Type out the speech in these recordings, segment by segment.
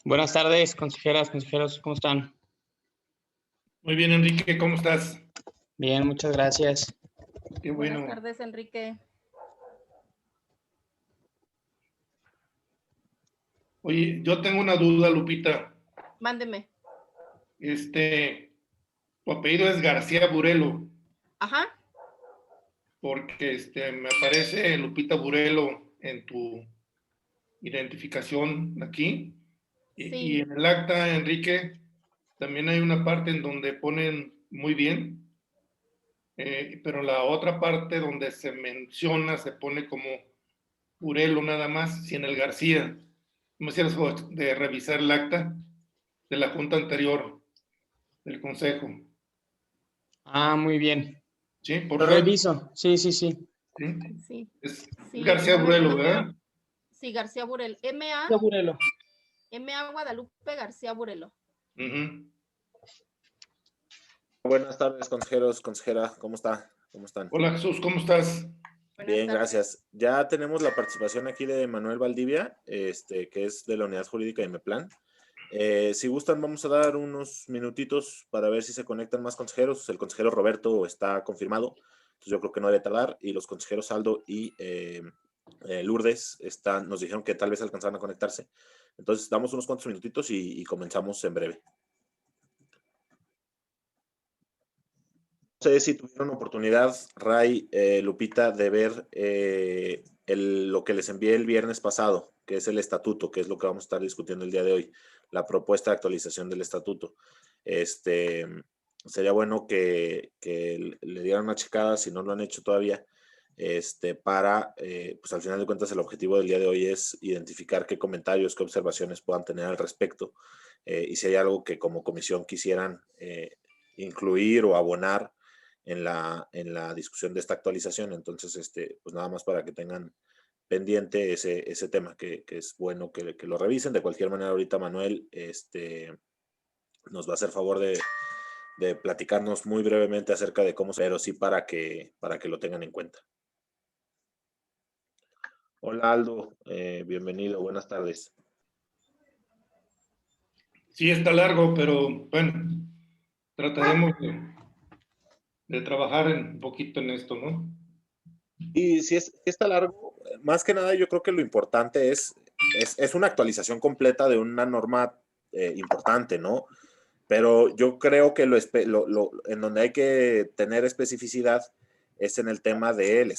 Buenas tardes, consejeras, consejeros, ¿cómo están? Muy bien, Enrique, ¿cómo estás? Bien, muchas gracias. Qué bueno. Buenas tardes, Enrique. Oye, yo tengo una duda, Lupita. Mándeme. Tu apellido es García Burelo, Ajá. porque me aparece Lupita Burelo en tu identificación aquí. Y Sí. en el acta, Enrique, también hay una parte en donde ponen muy bien, pero la otra parte donde se menciona, se pone como Burelo nada más, sin el García. ¿No me hicieras favor de revisar el acta de la junta anterior del consejo? Muy bien. Sí, por Lo favor. reviso. Sí. Sí. Sí. Es Sí, García Burelo, ¿verdad? Sí, García Burelo. Burelo. M.A. Guadalupe García Burelo. Ujú. Buenas tardes, consejeros, consejera, ¿cómo está? ¿Cómo están? Hola Jesús, ¿cómo estás? Buenas Bien, tardes. gracias. Ya tenemos la participación aquí de Manuel Valdivia, que es de la Unidad Jurídica de IMEPLAN. Si gustan, vamos a dar unos minutitos para ver si se conectan más consejeros. El consejero Roberto está confirmado, entonces yo creo que no debe tardar. Y los consejeros Aldo y Lourdes nos dijeron que tal vez alcanzaran a conectarse. Entonces, damos unos cuantos minutitos y comenzamos en breve. No sé si tuvieron oportunidad, Ray, Lupita, de ver lo que les envié el viernes pasado, que es el estatuto, que es lo que vamos a estar discutiendo el día de hoy, la propuesta de actualización del estatuto. Sería bueno que le dieran una checada, si no lo han hecho todavía, para, pues al final de cuentas, el objetivo del día de hoy es identificar qué comentarios, qué observaciones puedan tener al respecto, y si hay algo que como comisión quisieran incluir o abonar en la discusión de esta actualización. Entonces, pues nada más para que tengan pendiente ese tema, que es bueno que lo revisen. De cualquier manera, ahorita Manuel nos va a hacer favor de platicarnos muy brevemente acerca de cómo, pero sí para que lo tengan en cuenta. Hola Aldo, bienvenido, buenas tardes. Sí, está largo, pero bueno, trataremos de trabajar un poquito en esto, ¿no? Y si está largo, más que nada yo creo que lo importante es una actualización completa de una norma importante, ¿no? Pero yo creo que en donde hay que tener especificidad es en el tema del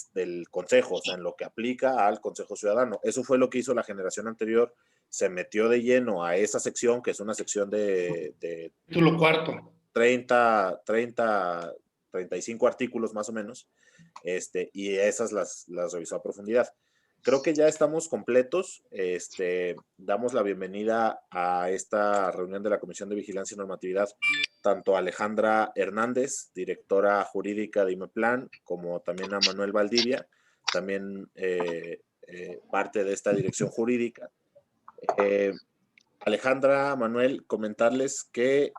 consejo, o sea, en lo que aplica al consejo ciudadano. Eso fue lo que hizo la generación anterior, se metió de lleno a esa sección, que es una sección de Título cuarto. 35 artículos más o menos, y esas las revisó a profundidad. Creo que ya estamos completos. Damos la bienvenida a esta reunión de la Comisión de Vigilancia y Normatividad, tanto a Alejandra Hernández, directora jurídica de IMEPLAN, como también a Manuel Valdivia, también parte de esta dirección jurídica. Alejandra, Manuel, comentarles que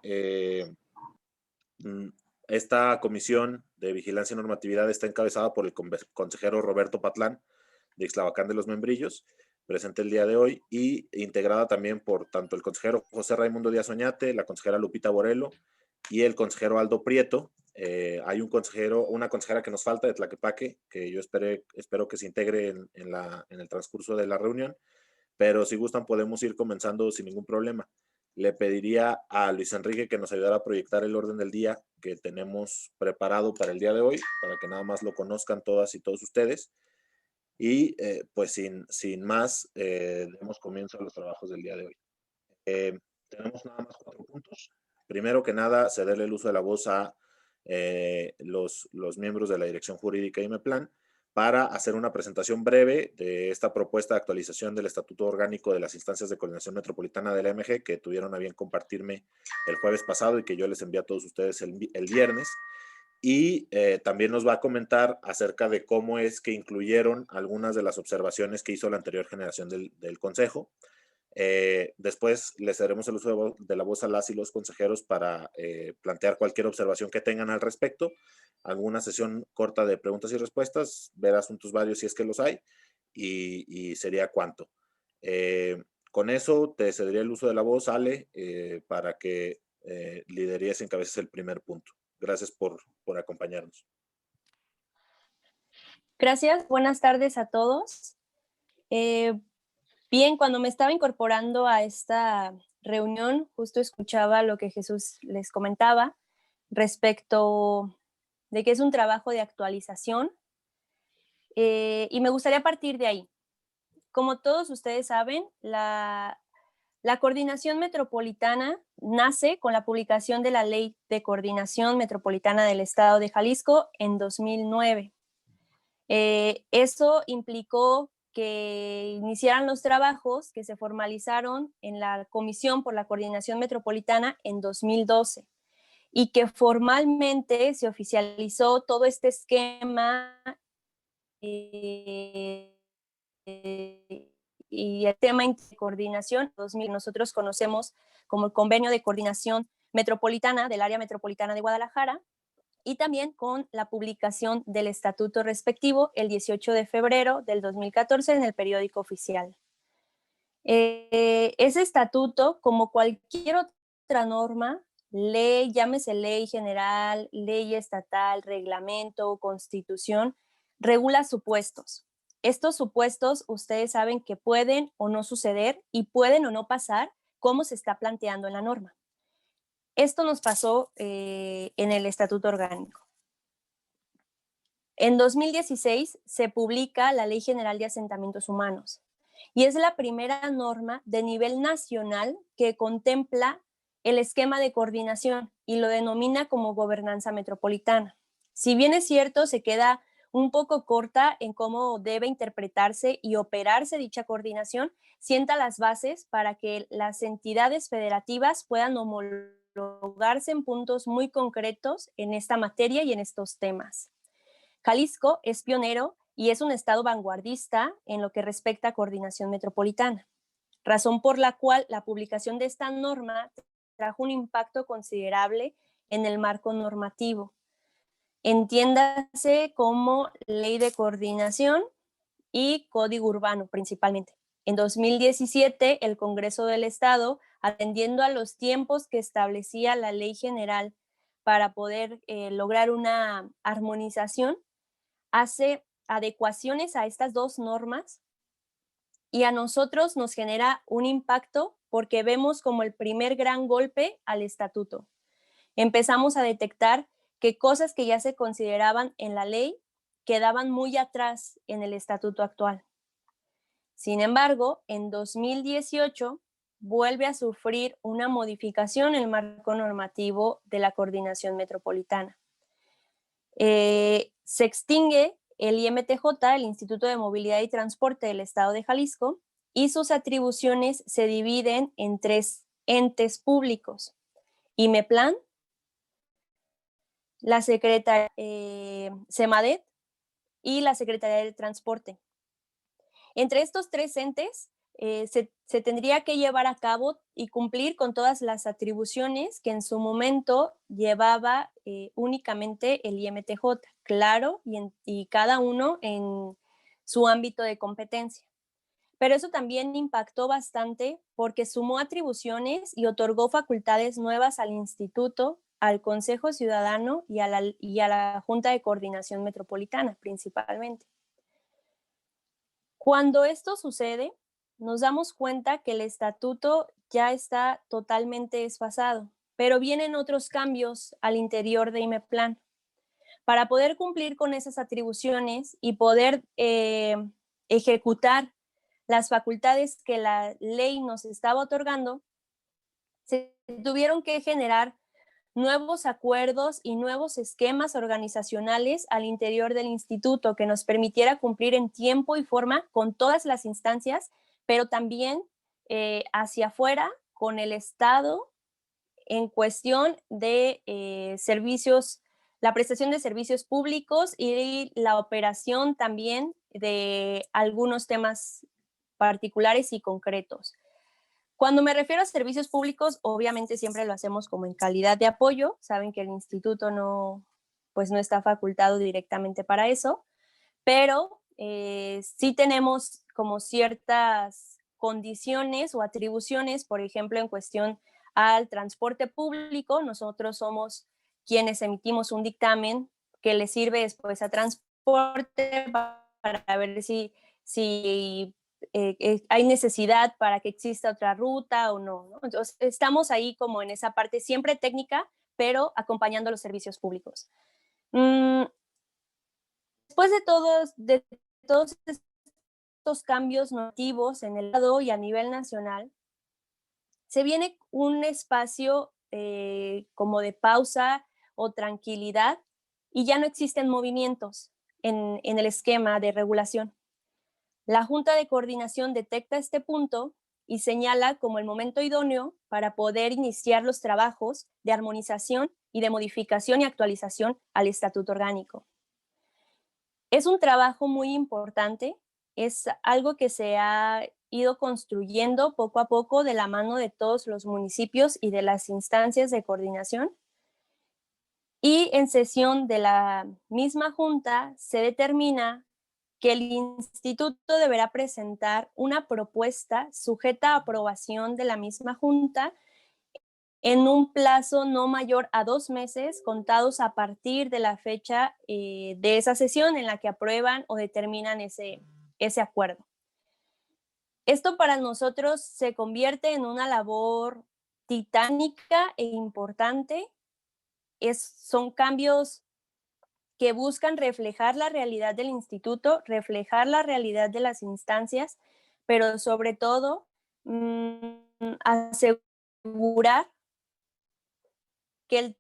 esta comisión de vigilancia y normatividad está encabezada por el consejero Roberto Patlán, de Ixtlavacán de los Membrillos, presente el día de hoy, y integrada también por tanto el consejero José Raimundo Díaz Oñate, la consejera Lupita Borelo y el consejero Aldo Prieto. Hay una consejera que nos falta de Tlaquepaque, que yo espero que se integre en el transcurso de la reunión, pero si gustan podemos ir comenzando sin ningún problema. Le pediría a Luis Enrique que nos ayudara a proyectar el orden del día que tenemos preparado para el día de hoy, para que nada más lo conozcan todas y todos ustedes. Y pues sin más, demos comienzo a los trabajos del día de hoy. Tenemos nada más 4 puntos. Primero que nada, cederle el uso de la voz a los miembros de la Dirección Jurídica IMEPLAN para hacer una presentación breve de esta propuesta de actualización del Estatuto Orgánico de las Instancias de Coordinación Metropolitana de la AMG, que tuvieron a bien compartirme el jueves pasado y que yo les envié a todos ustedes el viernes. Y también nos va a comentar acerca de cómo es que incluyeron algunas de las observaciones que hizo la anterior generación del Consejo. Después les daremos el uso de la voz a las y los consejeros para plantear cualquier observación que tengan al respecto, alguna sesión corta de preguntas y respuestas, ver asuntos varios si es que los hay, y sería cuanto. Con eso te cedería el uso de la voz, Ale, para que liderías y encabeces el primer punto. Gracias por acompañarnos. Gracias, buenas tardes a todos. Bien, cuando me estaba incorporando a esta reunión, justo escuchaba lo que Jesús les comentaba respecto de que es un trabajo de actualización y me gustaría partir de ahí. Como todos ustedes saben, la Coordinación Metropolitana nace con la publicación de la Ley de Coordinación Metropolitana del Estado de Jalisco en 2009. Eso implicó que iniciaran los trabajos que se formalizaron en la Comisión por la Coordinación Metropolitana en 2012 y que formalmente se oficializó todo este esquema y el tema de coordinación, nosotros conocemos como el Convenio de Coordinación Metropolitana del Área Metropolitana de Guadalajara, y también con la publicación del estatuto respectivo el 18 de febrero del 2014 en el periódico oficial. Ese estatuto, como cualquier otra norma, ley, llámese ley general, ley estatal, reglamento, constitución, regula supuestos. Estos supuestos ustedes saben que pueden o no suceder y pueden o no pasar como se está planteando en la norma. Esto nos pasó en el Estatuto Orgánico. En 2016 se publica la Ley General de Asentamientos Humanos y es la primera norma de nivel nacional que contempla el esquema de coordinación y lo denomina como gobernanza metropolitana. Si bien es cierto, se queda un poco corta en cómo debe interpretarse y operarse dicha coordinación, sienta las bases para que las entidades federativas puedan homologarse en puntos muy concretos en esta materia y en estos temas. Jalisco es pionero y es un estado vanguardista en lo que respecta a coordinación metropolitana, razón por la cual la publicación de esta norma trajo un impacto considerable en el marco normativo. Entiéndase como ley de coordinación y código urbano principalmente. En 2017, el Congreso del Estado, atendiendo a los tiempos que establecía la ley general para poder lograr una armonización, hace adecuaciones a estas dos normas y a nosotros nos genera un impacto porque vemos como el primer gran golpe al estatuto. Empezamos a detectar que cosas que ya se consideraban en la ley quedaban muy atrás en el estatuto actual. Sin embargo, en 2018 vuelve a sufrir una modificación en el marco normativo de la coordinación metropolitana. Se extingue el IMTJ, el Instituto de Movilidad y Transporte del Estado de Jalisco, y sus atribuciones se dividen en 3 entes públicos: IMEPLAN, la Secretaría SEMADET y la Secretaría de Transporte. Entre estos 3 entes se tendría que llevar a cabo y cumplir con todas las atribuciones que en su momento llevaba únicamente el IMTJ, claro, y cada uno en su ámbito de competencia. Pero eso también impactó bastante porque sumó atribuciones y otorgó facultades nuevas al instituto, al Consejo Ciudadano y a la Junta de Coordinación Metropolitana principalmente. Cuando esto sucede, nos damos cuenta que el estatuto ya está totalmente desfasado, pero vienen otros cambios al interior de IMEPLAN. Para poder cumplir con esas atribuciones y poder ejecutar las facultades que la ley nos estaba otorgando, se tuvieron que generar nuevos acuerdos y nuevos esquemas organizacionales al interior del instituto que nos permitiera cumplir en tiempo y forma con todas las instancias, pero también hacia afuera con el Estado en cuestión de servicios, la prestación de servicios públicos y la operación también de algunos temas particulares y concretos. Cuando me refiero a servicios públicos, obviamente siempre lo hacemos como en calidad de apoyo. Saben que el instituto no está facultado directamente para eso, pero sí tenemos como ciertas condiciones o atribuciones, por ejemplo, en cuestión al transporte público. Nosotros somos quienes emitimos un dictamen que le sirve después a transporte para ver si hay necesidad para que exista otra ruta o no, ¿no? Entonces, estamos ahí como en esa parte siempre técnica, pero acompañando los servicios públicos. Después de todos estos cambios normativos en el lado y a nivel nacional, se viene un espacio como de pausa o tranquilidad y ya no existen movimientos en el esquema de regulación. La Junta de Coordinación detecta este punto y señala como el momento idóneo para poder iniciar los trabajos de armonización y de modificación y actualización al Estatuto Orgánico. Es un trabajo muy importante, es algo que se ha ido construyendo poco a poco de la mano de todos los municipios y de las instancias de coordinación. Y en sesión de la misma Junta se determina que el instituto deberá presentar una propuesta sujeta a aprobación de la misma Junta en un plazo no mayor a 2 meses, contados a partir de la fecha de esa sesión en la que aprueban o determinan ese acuerdo. Esto para nosotros se convierte en una labor titánica e importante. Son cambios que buscan reflejar la realidad del instituto, reflejar la realidad de las instancias, pero sobre todo asegurar que el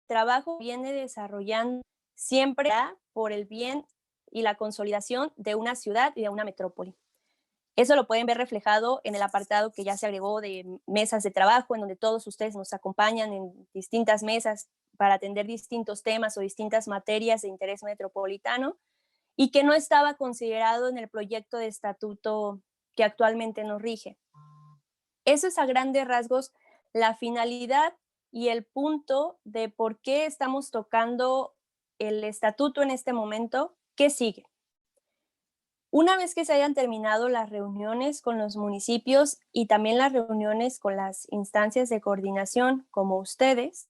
trabajo viene desarrollando siempre por el bien y la consolidación de una ciudad y de una metrópoli. Eso lo pueden ver reflejado en el apartado que ya se agregó de mesas de trabajo, en donde todos ustedes nos acompañan en distintas mesas para atender distintos temas o distintas materias de interés metropolitano, y que no estaba considerado en el proyecto de estatuto que actualmente nos rige. Eso es a grandes rasgos la finalidad y el punto de por qué estamos tocando el estatuto en este momento. ¿Qué sigue? Una vez que se hayan terminado las reuniones con los municipios y también las reuniones con las instancias de coordinación como ustedes,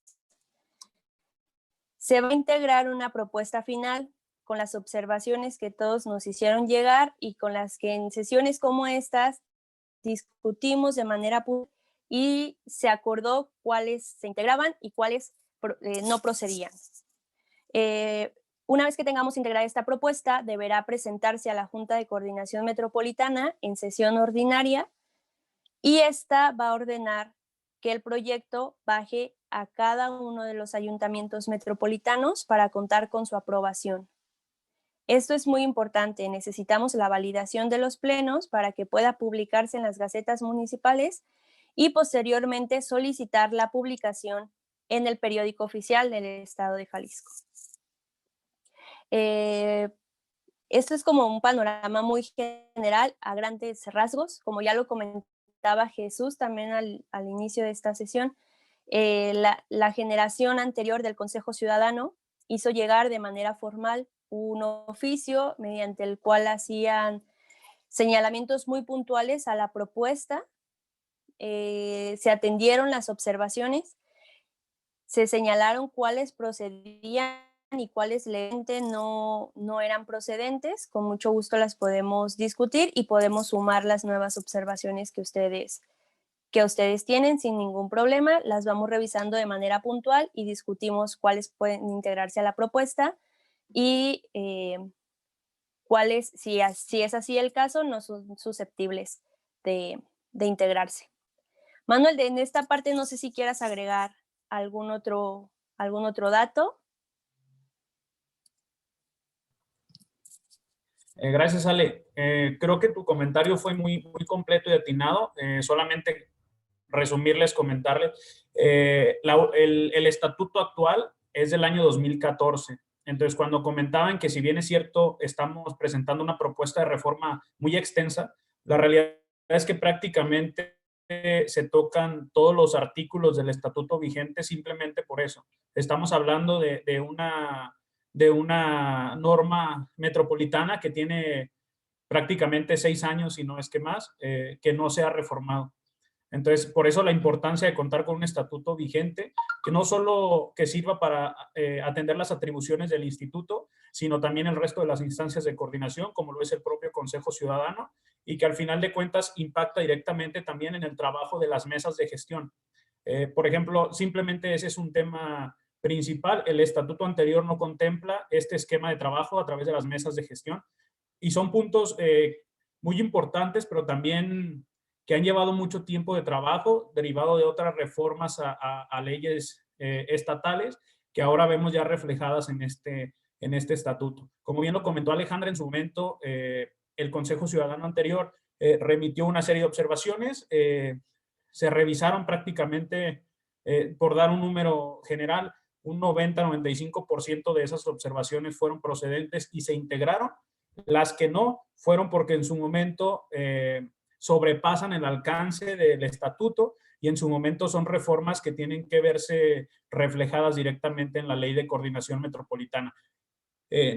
se va a integrar una propuesta final con las observaciones que todos nos hicieron llegar y con las que en sesiones como estas discutimos de manera pública y se acordó cuáles se integraban y cuáles no procedían. Una vez que tengamos integrada esta propuesta, deberá presentarse a la Junta de Coordinación Metropolitana en sesión ordinaria y esta va a ordenar que el proyecto baje a cada uno de los ayuntamientos metropolitanos para contar con su aprobación. Esto es muy importante, necesitamos la validación de los plenos para que pueda publicarse en las gacetas municipales y posteriormente solicitar la publicación en el periódico oficial del Estado de Jalisco. Esto es como un panorama muy general a grandes rasgos, como ya lo comentaba Jesús también al inicio de esta sesión. La generación anterior del Consejo Ciudadano hizo llegar de manera formal un oficio mediante el cual hacían señalamientos muy puntuales a la propuesta, se atendieron las observaciones, se señalaron cuáles procedían y cuáles legalmente no eran procedentes. Con mucho gusto las podemos discutir y podemos sumar las nuevas observaciones que ustedes tienen sin ningún problema. Las vamos revisando de manera puntual y discutimos cuáles pueden integrarse a la propuesta y cuáles, si es así el caso, no son susceptibles de integrarse. Manuel, en esta parte no sé si quieras agregar algún otro dato. Gracias, Ale. Creo que tu comentario fue muy completo y atinado. Solamente resumirles, comentarles. El estatuto actual es del año 2014. Entonces, cuando comentaban que si bien es cierto, estamos presentando una propuesta de reforma muy extensa, la realidad es que prácticamente se tocan todos los artículos del estatuto vigente simplemente por eso. Estamos hablando de una norma metropolitana que tiene prácticamente 6 años, si no es que más, que no se ha reformado. Entonces, por eso la importancia de contar con un estatuto vigente, que no solo que sirva para atender las atribuciones del instituto, sino también el resto de las instancias de coordinación, como lo es el propio Consejo Ciudadano, y que al final de cuentas impacta directamente también en el trabajo de las mesas de gestión. Por ejemplo, simplemente ese es un tema principal. El estatuto anterior no contempla este esquema de trabajo a través de las mesas de gestión, y son puntos muy importantes, pero también que han llevado mucho tiempo de trabajo, derivado de otras reformas a leyes estatales, que ahora vemos ya reflejadas en este estatuto. Como bien lo comentó Alejandra en su momento, el Consejo Ciudadano anterior remitió una serie de observaciones, se revisaron prácticamente, por dar un número general, un 90-95% de esas observaciones fueron procedentes y se integraron. Las que no fueron porque en su momento sobrepasan el alcance del estatuto y en su momento son reformas que tienen que verse reflejadas directamente en la Ley de Coordinación Metropolitana.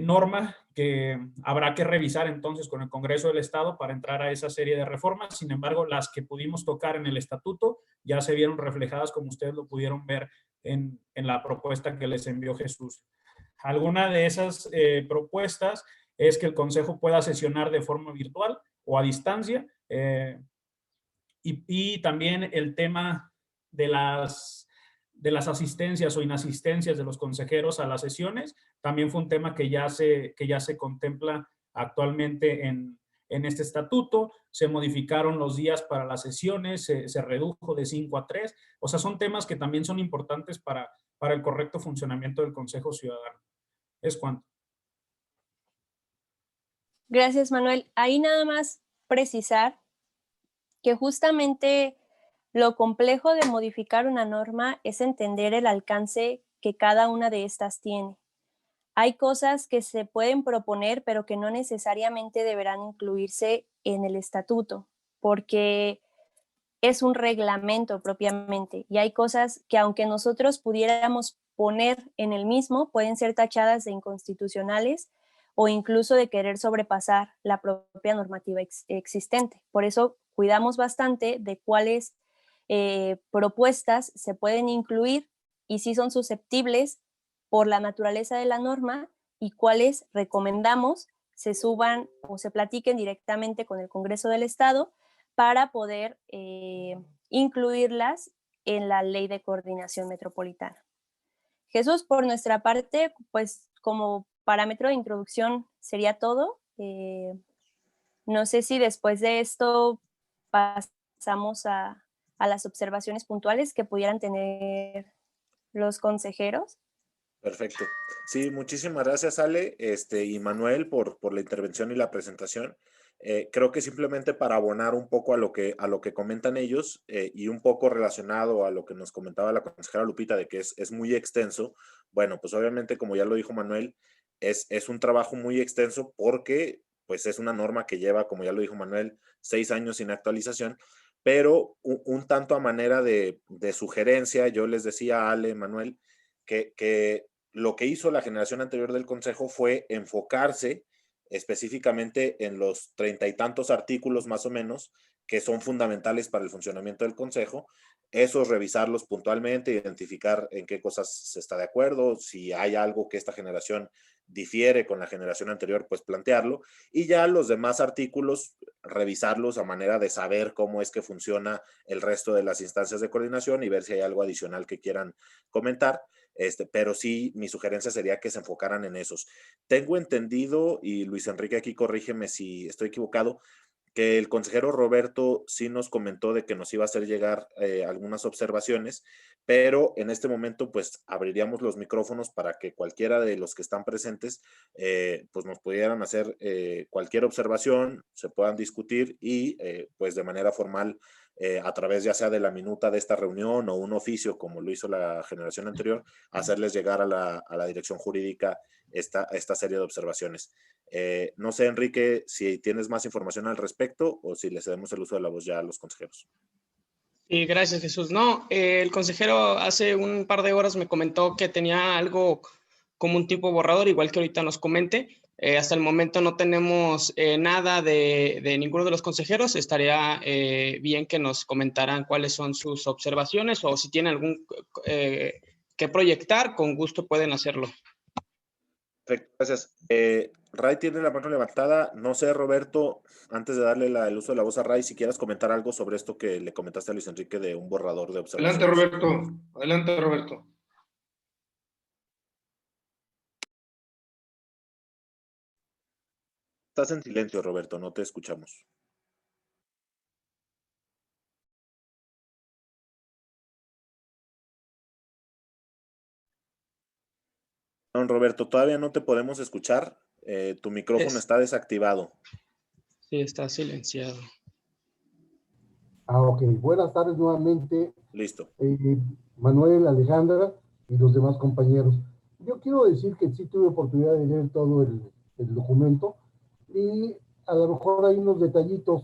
Norma que habrá que revisar entonces con el Congreso del Estado para entrar a esa serie de reformas. Sin embargo, las que pudimos tocar en el estatuto ya se vieron reflejadas, como ustedes lo pudieron ver en la propuesta que les envió Jesús. Alguna de esas propuestas es que el Consejo pueda sesionar de forma virtual o a distancia, y también el tema de las asistencias o inasistencias de los consejeros a las sesiones, también fue un tema que ya se contempla actualmente en este estatuto. Se modificaron los días para las sesiones, se redujo de 5 a 3. O sea, son temas que también son importantes para el correcto funcionamiento del Consejo Ciudadano. Es cuanto. Gracias, Manuel. Ahí nada más precisar que justamente lo complejo de modificar una norma es entender el alcance que cada una de estas tiene. Hay cosas que se pueden proponer, pero que no necesariamente deberán incluirse en el estatuto, porque es un reglamento propiamente, y hay cosas que aunque nosotros pudiéramos poner en el mismo, pueden ser tachadas de inconstitucionales o incluso de querer sobrepasar la propia normativa existente. Por eso cuidamos bastante de cuáles propuestas se pueden incluir y si son susceptibles por la naturaleza de la norma, y cuáles recomendamos se suban o se platiquen directamente con el Congreso del Estado para poder incluirlas en la Ley de Coordinación Metropolitana. Jesús, por nuestra parte, pues como parámetro de introducción sería todo. No sé si después de esto pasamos a las observaciones puntuales que pudieran tener los consejeros. Perfecto. Sí, muchísimas gracias, Ale, y Manuel por la intervención y la presentación. Creo que simplemente para abonar un poco a lo que comentan ellos, y un poco relacionado a lo que nos comentaba la consejera Lupita de que es muy extenso. Bueno, pues obviamente, como ya lo dijo Manuel, es un trabajo muy extenso porque pues es una norma que lleva, como ya lo dijo Manuel, 6 años sin actualización, pero un tanto a manera de sugerencia, yo les decía a Ale, Manuel, que lo que hizo la generación anterior del Consejo fue enfocarse específicamente en los 30 y tantos artículos más o menos que son fundamentales para el funcionamiento del Consejo, esos revisarlos puntualmente, identificar en qué cosas se está de acuerdo, si hay algo que esta generación difiere con la generación anterior, pues plantearlo, y ya los demás artículos revisarlos a manera de saber cómo es que funciona el resto de las instancias de coordinación y ver si hay algo adicional que quieran comentar. Pero sí, mi sugerencia sería que se enfocaran en esos. Tengo entendido, y Luis Enrique aquí corrígeme si estoy equivocado, que el consejero Roberto sí nos comentó de que nos iba a hacer llegar algunas observaciones, pero en este momento pues abriríamos los micrófonos para que cualquiera de los que están presentes pues nos pudieran hacer cualquier observación, se puedan discutir y pues de manera formal a través ya sea de la minuta de esta reunión o un oficio como lo hizo la generación anterior, hacerles llegar a la dirección jurídica esta serie de observaciones. No sé, Enrique, si tienes más información al respecto o si le cedemos el uso de la voz ya a los consejeros. Sí, gracias, Jesús. No, el consejero hace un par de horas me comentó que tenía algo como un tipo borrador, igual que ahorita nos comente, Hasta el momento no tenemos nada de ninguno de los consejeros. Estaría bien que nos comentaran cuáles son sus observaciones o si tienen algún que proyectar, con gusto pueden hacerlo. Perfecto, gracias. Ray tiene la mano levantada. No sé, Roberto, antes de darle el uso de la voz a Ray, si quieras comentar algo sobre esto que le comentaste a Luis Enrique de un borrador de observaciones. Adelante, Roberto. Adelante, Roberto. Estás en silencio, Roberto, no te escuchamos. No, Roberto, todavía no te podemos escuchar. Tu micrófono está desactivado. Sí, está silenciado. Ok. Buenas tardes nuevamente. Listo. Manuel, Alejandra y los demás compañeros. Yo quiero decir que sí tuve oportunidad de leer todo el documento y a lo mejor hay unos detallitos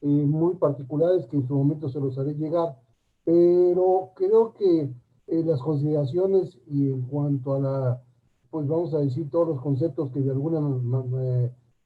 muy particulares que en su momento se los haré llegar, pero creo que las consideraciones y en cuanto a la, pues vamos a decir, todos los conceptos que de alguna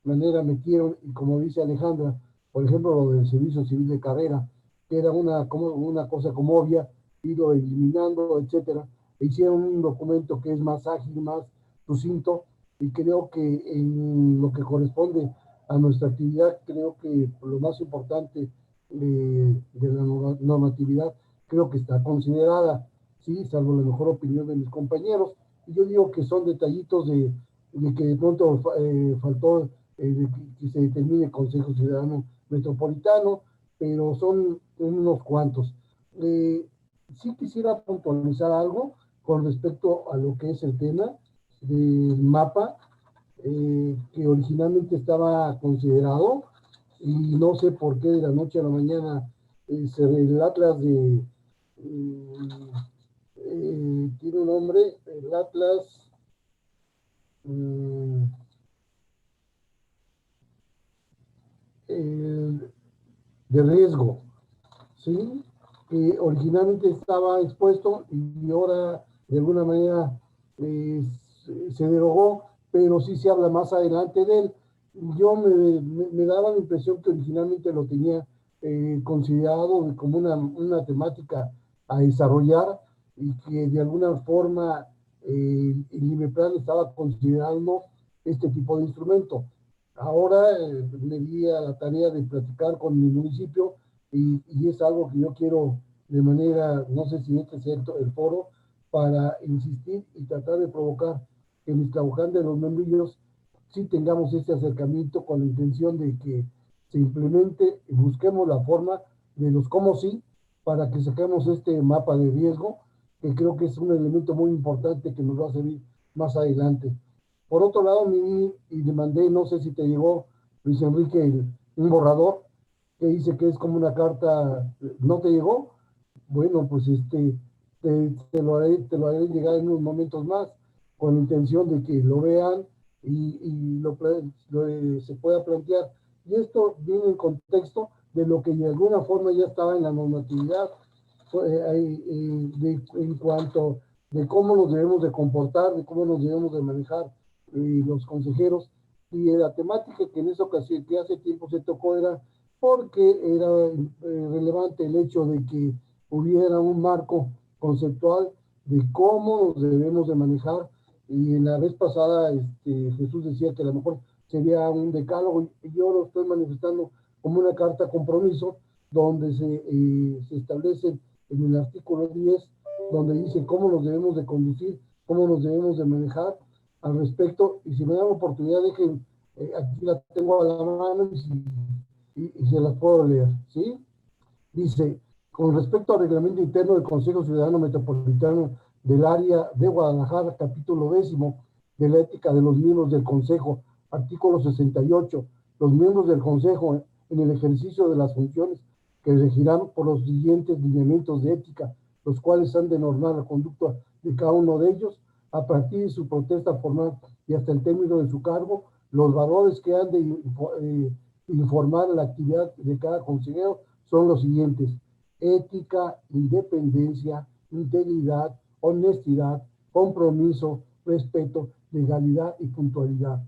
manera metieron, y como dice Alejandra, por ejemplo, lo del servicio civil de carrera, que era una cosa como obvia, ido eliminando, etcétera, e hicieron un documento que es más ágil, más sucinto, y creo que en lo que corresponde a nuestra actividad, creo que lo más importante de la normatividad, creo que está considerada, sí, salvo la mejor opinión de mis compañeros, y yo digo que son detallitos de que de pronto faltó de que se determine Consejo Ciudadano Metropolitano, pero son unos cuantos. Sí quisiera puntualizar algo con respecto a lo que es el tema del mapa, que originalmente estaba considerado, y no sé por qué de la noche a la mañana el Atlas de... tiene un nombre, el Atlas... de riesgo, ¿sí? Que originalmente estaba expuesto y ahora de alguna manera se derogó, pero sí se habla más adelante de él. Yo me daba la impresión que originalmente lo tenía considerado como una temática a desarrollar y que de alguna forma el IMEPLAN estaba considerando este tipo de instrumento. Ahora me di a la tarea de platicar con mi municipio y es algo que yo quiero de manera, no sé si este es el foro, para insistir y tratar de provocar que en Ixtlahuacán de los Membrillos sí tengamos este acercamiento con la intención de que se implemente y busquemos la forma de los cómo sí para que saquemos este mapa de riesgo, que creo que es un elemento muy importante que nos va a servir más adelante. Por otro lado, y le mandé, no sé si te llegó, Luis Enrique, un borrador que dice que es como una carta. ¿No te llegó? Bueno, pues te lo haré llegar en unos momentos más, con la intención de que lo vean y se pueda plantear. Y esto viene en contexto de lo que de alguna forma ya estaba en la normatividad, en cuanto de cómo nos debemos de comportar, de cómo nos debemos de manejar los consejeros, y la temática que en esa ocasión, que hace tiempo se tocó, era porque era relevante el hecho de que hubiera un marco conceptual de cómo nos debemos de manejar, y en la vez pasada Jesús decía que a lo mejor sería un decálogo, y yo lo estoy manifestando como una carta compromiso, donde se establece en el artículo 10, donde dice cómo nos debemos de conducir, cómo nos debemos de manejar al respecto. Y si me dan oportunidad, dejen, aquí la tengo a la mano y se las puedo leer, ¿sí? Dice: con respecto al reglamento interno del Consejo Ciudadano Metropolitano del área de Guadalajara, capítulo 10 de la ética de los miembros del Consejo, artículo 68, los miembros del Consejo en el ejercicio de las funciones que regirán por los siguientes lineamientos de ética, los cuales han de normar la conducta de cada uno de ellos a partir de su protesta formal y hasta el término de su cargo. Los valores que han de informar la actividad de cada consejero son los siguientes: ética, independencia, integridad, honestidad, compromiso, respeto, legalidad y puntualidad.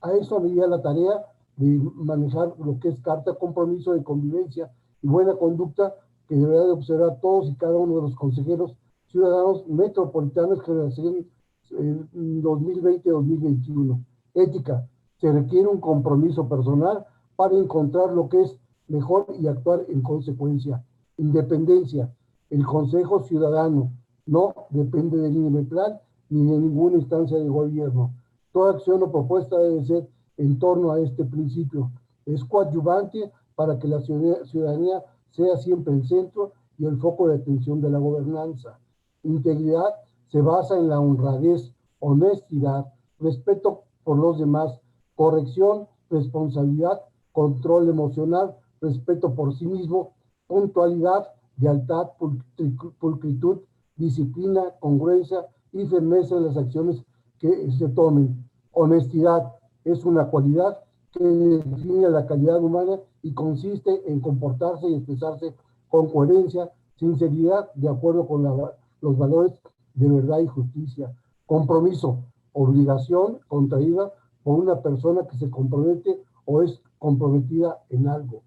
A eso había la tarea de manejar lo que es carta compromiso de convivencia y buena conducta que deberá de observar todos y cada uno de los consejeros ciudadanos metropolitanos generación 2020-2021. Ética. Se requiere un compromiso personal para encontrar lo que es mejor y actuar en consecuencia. Independencia. El Consejo Ciudadano no depende del INEMEPLAN ni de ninguna instancia de gobierno. Toda acción o propuesta debe ser en torno a este principio. Es coadyuvante para que la ciudadanía sea siempre el centro y el foco de atención de la gobernanza. Integridad se basa en la honradez, honestidad, respeto por los demás, corrección, responsabilidad, control emocional, respeto por sí mismo, puntualidad, lealtad, pulcritud, disciplina, congruencia y firmeza en las acciones que se tomen. Honestidad es una cualidad que define la calidad humana y consiste en comportarse y expresarse con coherencia, sinceridad, de acuerdo con los valores de verdad y justicia. Compromiso, obligación contraída por una persona que se compromete o es comprometida en algo.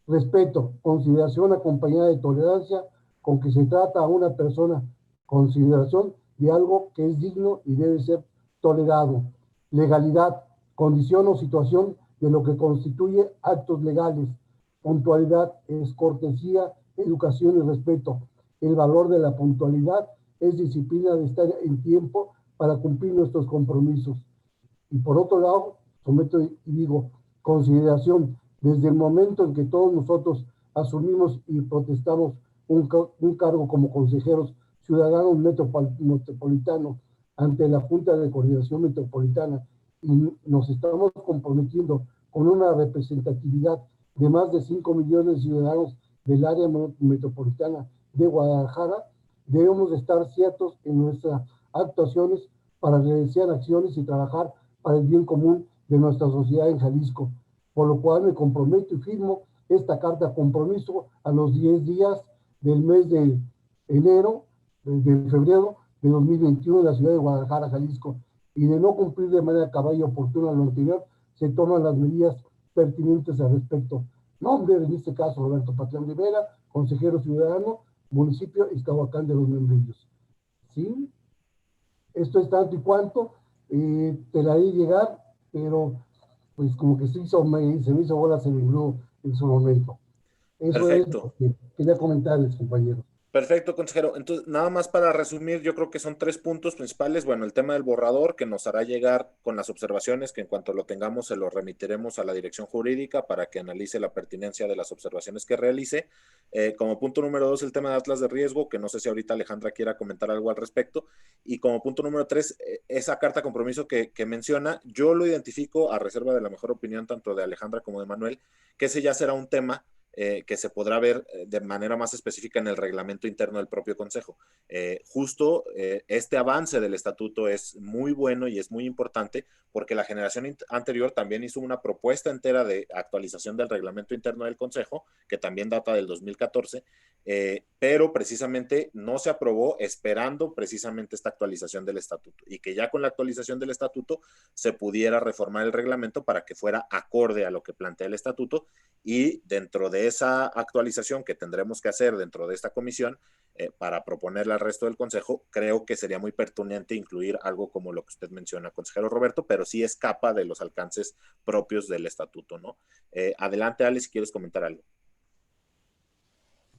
Respeto, consideración acompañada de tolerancia con que se trata a una persona, consideración de algo que es digno y debe ser tolerado. Legalidad, condición o situación de lo que constituye actos legales. Puntualidad es cortesía, educación y respeto. El valor de la puntualidad es disciplina de estar en tiempo para cumplir nuestros compromisos. Y por otro lado, someto y digo, consideración, desde el momento en que todos nosotros asumimos y protestamos un cargo como consejeros ciudadanos metropolitanos ante la Junta de Coordinación Metropolitana y nos estamos comprometiendo con una representatividad de más de 5 millones de ciudadanos del área metropolitana de Guadalajara, debemos estar ciertos en nuestras actuaciones para realizar acciones y trabajar para el bien común de nuestra sociedad en Jalisco, por lo cual me comprometo y firmo esta carta de compromiso a los 10 días del mes de febrero de 2021 en la ciudad de Guadalajara, Jalisco, y de no cumplir de manera cabal y oportuna lo anterior, se toman las medidas pertinentes al respecto. Nombre, en este caso, Roberto Patlán Rivera, consejero ciudadano, municipio Iztahuacán de los Membrillos. ¿Sí? Esto es tanto y cuanto, te la haré llegar, pero pues como que se me hizo bolas en el grupo en su momento. Eso Perfecto. es lo que quería comentarles, compañeros. Perfecto, consejero. Entonces, nada más para resumir, yo creo que son 3 puntos principales. Bueno, el tema del borrador que nos hará llegar con las observaciones, que en cuanto lo tengamos se lo remitiremos a la dirección jurídica para que analice la pertinencia de las observaciones que realice. Como punto número 2, el tema de atlas de riesgo, que no sé si ahorita Alejandra quiera comentar algo al respecto. Y como punto número 3, esa carta compromiso que menciona, yo lo identifico a reserva de la mejor opinión tanto de Alejandra como de Manuel, que ese ya será un tema que se podrá ver de manera más específica en el reglamento interno del propio Consejo. Justo este avance del estatuto es muy bueno y es muy importante porque la generación anterior también hizo una propuesta entera de actualización del reglamento interno del Consejo, que también data del 2014, pero precisamente no se aprobó esperando precisamente esta actualización del estatuto y que ya con la actualización del estatuto se pudiera reformar el reglamento para que fuera acorde a lo que plantea el estatuto y dentro de esa actualización que tendremos que hacer dentro de esta comisión para proponerle al resto del Consejo, creo que sería muy pertinente incluir algo como lo que usted menciona, consejero Roberto, pero sí escapa de los alcances propios del estatuto, ¿no? Adelante, Ale, si quieres comentar algo.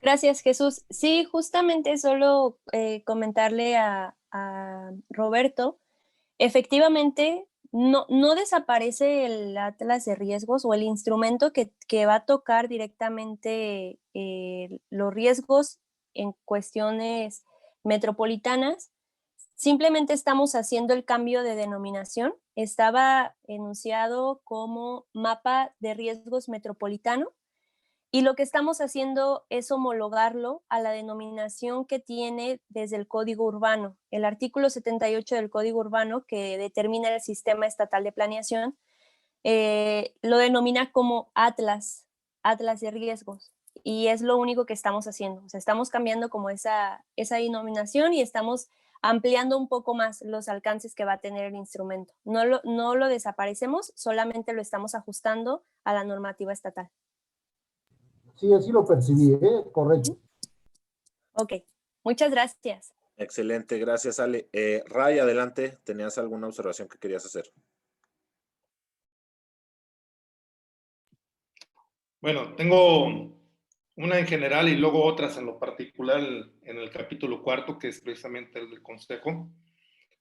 Gracias, Jesús. Sí, justamente solo comentarle a Roberto, efectivamente, no desaparece el atlas de riesgos o el instrumento que va a tocar directamente los riesgos en cuestiones metropolitanas. Simplemente estamos haciendo el cambio de denominación. Estaba enunciado como mapa de riesgos metropolitano y lo que estamos haciendo es homologarlo a la denominación que tiene desde el Código Urbano. El artículo 78 del Código Urbano, que determina el Sistema Estatal de Planeación, lo denomina como atlas de riesgos. Y es lo único que estamos haciendo. O sea, estamos cambiando como esa denominación y estamos ampliando un poco más los alcances que va a tener el instrumento. No lo desaparecemos, solamente lo estamos ajustando a la normativa estatal. Sí, así lo percibí, correcto. Ok, muchas gracias. Excelente, gracias Ale. Ray, adelante, ¿tenías alguna observación que querías hacer? Bueno, tengo una en general y luego otras en lo particular en el capítulo 4, que es precisamente el del consejo.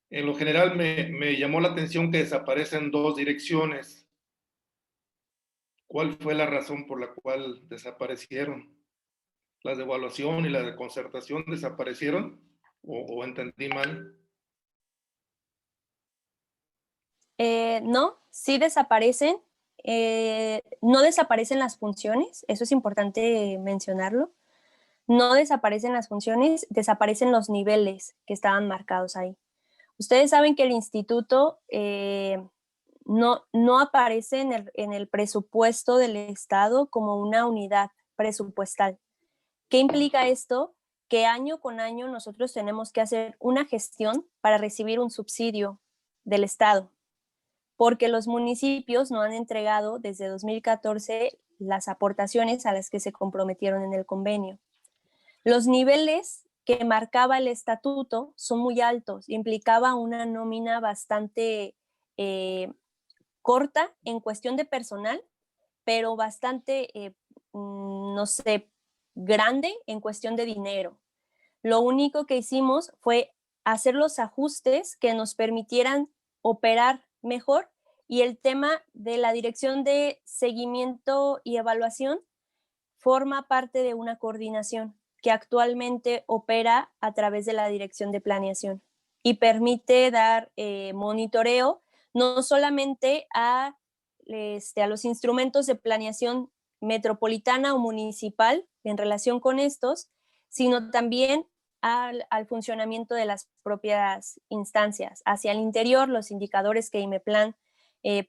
En lo general me llamó la atención que desaparecen 2 direcciones. ¿Cuál fue la razón por la cual desaparecieron? ¿Las de evaluación y las de concertación desaparecieron? ¿O entendí mal? No, sí desaparecen. No desaparecen las funciones, eso es importante mencionarlo. No desaparecen las funciones, desaparecen los niveles que estaban marcados ahí. Ustedes saben que el instituto no aparece en el presupuesto del Estado como una unidad presupuestal. ¿Qué implica esto? Que año con año nosotros tenemos que hacer una gestión para recibir un subsidio del Estado, porque los municipios no han entregado desde 2014 las aportaciones a las que se comprometieron en el convenio. Los niveles que marcaba el estatuto son muy altos, implicaba una nómina bastante corta en cuestión de personal, pero bastante, no sé, grande en cuestión de dinero. Lo único que hicimos fue hacer los ajustes que nos permitieran operar mejor, y el tema de la dirección de seguimiento y evaluación forma parte de una coordinación que actualmente opera a través de la Dirección de Planeación y permite dar monitoreo no solamente a los instrumentos de planeación metropolitana o municipal en relación con estos, sino también al funcionamiento de las propias instancias. Hacia el interior, los indicadores que IMEPLAN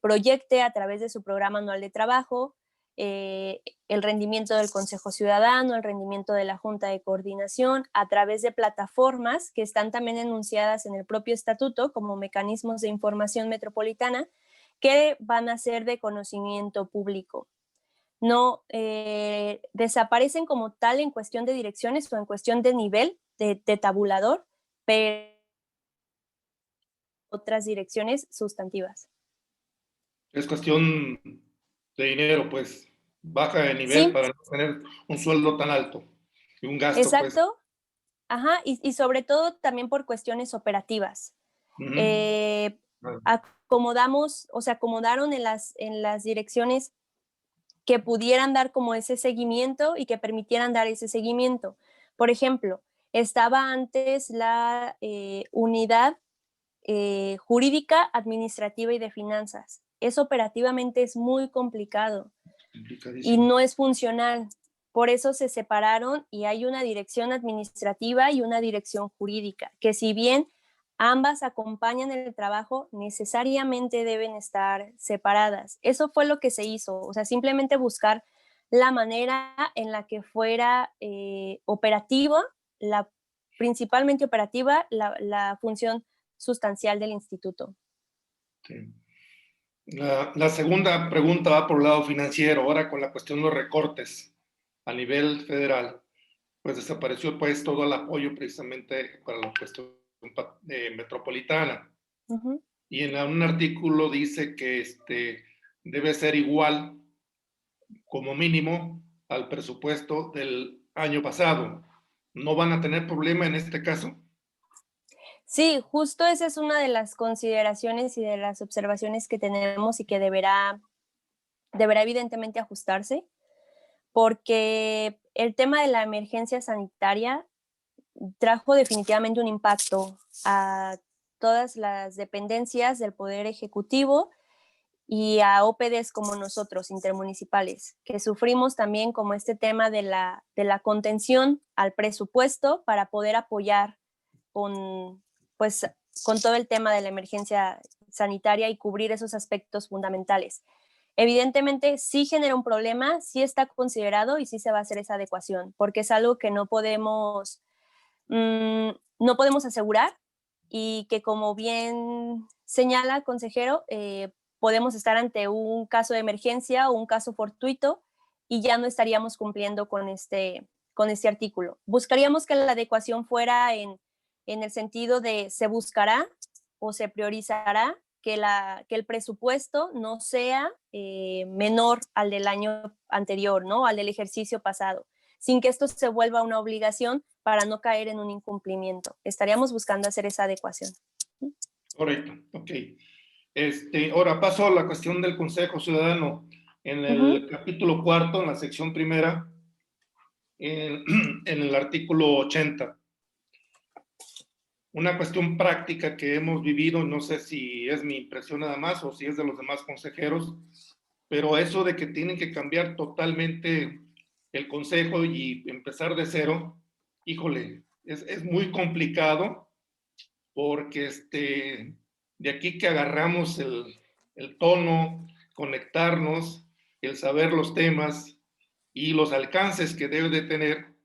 proyecte a través de su programa anual de trabajo, el rendimiento del Consejo Ciudadano, el rendimiento de la Junta de Coordinación, a través de plataformas que están también enunciadas en el propio estatuto como mecanismos de información metropolitana que van a ser de conocimiento público. No desaparecen como tal en cuestión de direcciones o en cuestión de nivel de tabulador, pero otras direcciones sustantivas. Es cuestión de dinero, pues baja de nivel Sí, para no tener un sueldo tan alto y un gasto. exacto. Pues. Ajá, y sobre todo también por cuestiones operativas. Acomodamos, o sea, acomodaron en las direcciones que pudieran dar como ese seguimiento y que permitieran dar ese seguimiento. Por ejemplo, estaba antes la unidad jurídica, administrativa y de finanzas. Eso operativamente es muy complicado y no es funcional. Por eso se separaron y hay una dirección administrativa y una dirección jurídica, que si bien ambas acompañan el trabajo, necesariamente deben estar separadas. Eso fue lo que se hizo, o sea, simplemente buscar la manera en la que fuera operativa, principalmente operativa, la función sustancial del instituto. Sí. La segunda pregunta va por el lado financiero, ahora con la cuestión de los recortes a nivel federal, pues desapareció pues todo el apoyo precisamente para la cuestión metropolitana. Uh-huh. Y en un artículo dice que debe ser igual como mínimo al presupuesto del año pasado. ¿No van a tener problema en este caso? Sí, justo esa es una de las consideraciones y de las observaciones que tenemos y que deberá evidentemente ajustarse, porque el tema de la emergencia sanitaria trajo definitivamente un impacto a todas las dependencias del Poder Ejecutivo y a OPDs como nosotros, intermunicipales, que sufrimos también como este tema de la contención al presupuesto para poder apoyar con todo el tema de la emergencia sanitaria y cubrir esos aspectos fundamentales. Evidentemente sí genera un problema, sí está considerado y sí se va a hacer esa adecuación, porque es algo que no podemos asegurar y que, como bien señala, consejero, podemos estar ante un caso de emergencia o un caso fortuito y ya no estaríamos cumpliendo con este artículo. Buscaríamos que la adecuación fuera en el sentido de se buscará o se priorizará que el presupuesto no sea menor al del año anterior, ¿no? Al del ejercicio pasado, sin que esto se vuelva una obligación para no caer en un incumplimiento. Estaríamos buscando hacer esa adecuación. Correcto, ok. Ahora paso a la cuestión del Consejo Ciudadano. En el capítulo 4, en la sección primera, en el artículo 80. Una cuestión práctica que hemos vivido, no sé si es mi impresión nada más o si es de los demás consejeros, pero eso de que tienen que cambiar totalmente el consejo y empezar de cero, híjole, es muy complicado porque de aquí que agarramos el tono, conectarnos, el saber los temas y los alcances que debe de tener,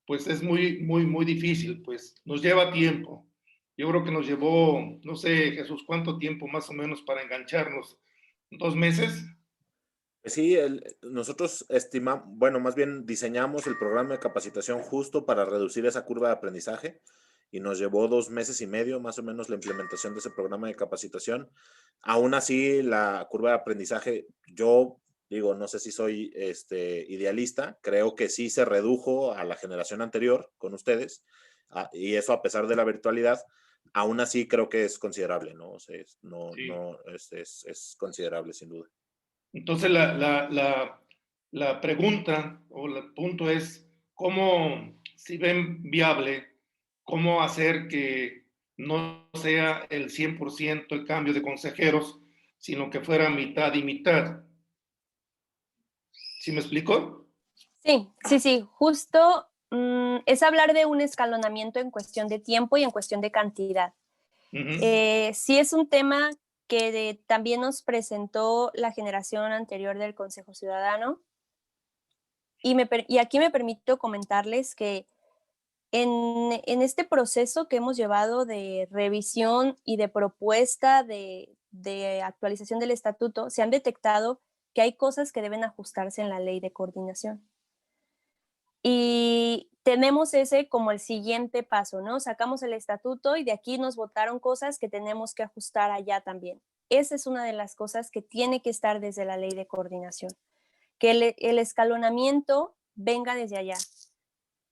pues es muy, muy, muy difícil, pues nos lleva tiempo. Yo creo que nos llevó, no sé, Jesús, ¿cuánto tiempo más o menos para engancharnos? ¿2 meses? Sí, nosotros estimamos, bueno, más bien diseñamos el programa de capacitación justo para reducir esa curva de aprendizaje y nos llevó 2 meses y medio más o menos la implementación de ese programa de capacitación. Aún así, la curva de aprendizaje, yo digo, no sé si soy idealista, creo que sí se redujo a la generación anterior con ustedes, y eso a pesar de la virtualidad. Aún así creo que es considerable, ¿no? O sea, Sí. es considerable sin duda. Entonces la pregunta o el punto es cómo, si ven viable, cómo hacer que no sea el 100% el cambio de consejeros, sino que fuera mitad y mitad. ¿Sí me explico? Sí, justo es hablar de un escalonamiento en cuestión de tiempo y en cuestión de cantidad. Sí es un tema que también nos presentó la generación anterior del Consejo Ciudadano y aquí me permito comentarles que en este proceso que hemos llevado de revisión y de propuesta de actualización del estatuto, se han detectado que hay cosas que deben ajustarse en la ley de coordinación. Y tenemos ese como el siguiente paso, ¿no? Sacamos el estatuto y de aquí nos votaron cosas que tenemos que ajustar allá también. Esa es una de las cosas que tiene que estar desde la ley de coordinación, que el escalonamiento venga desde allá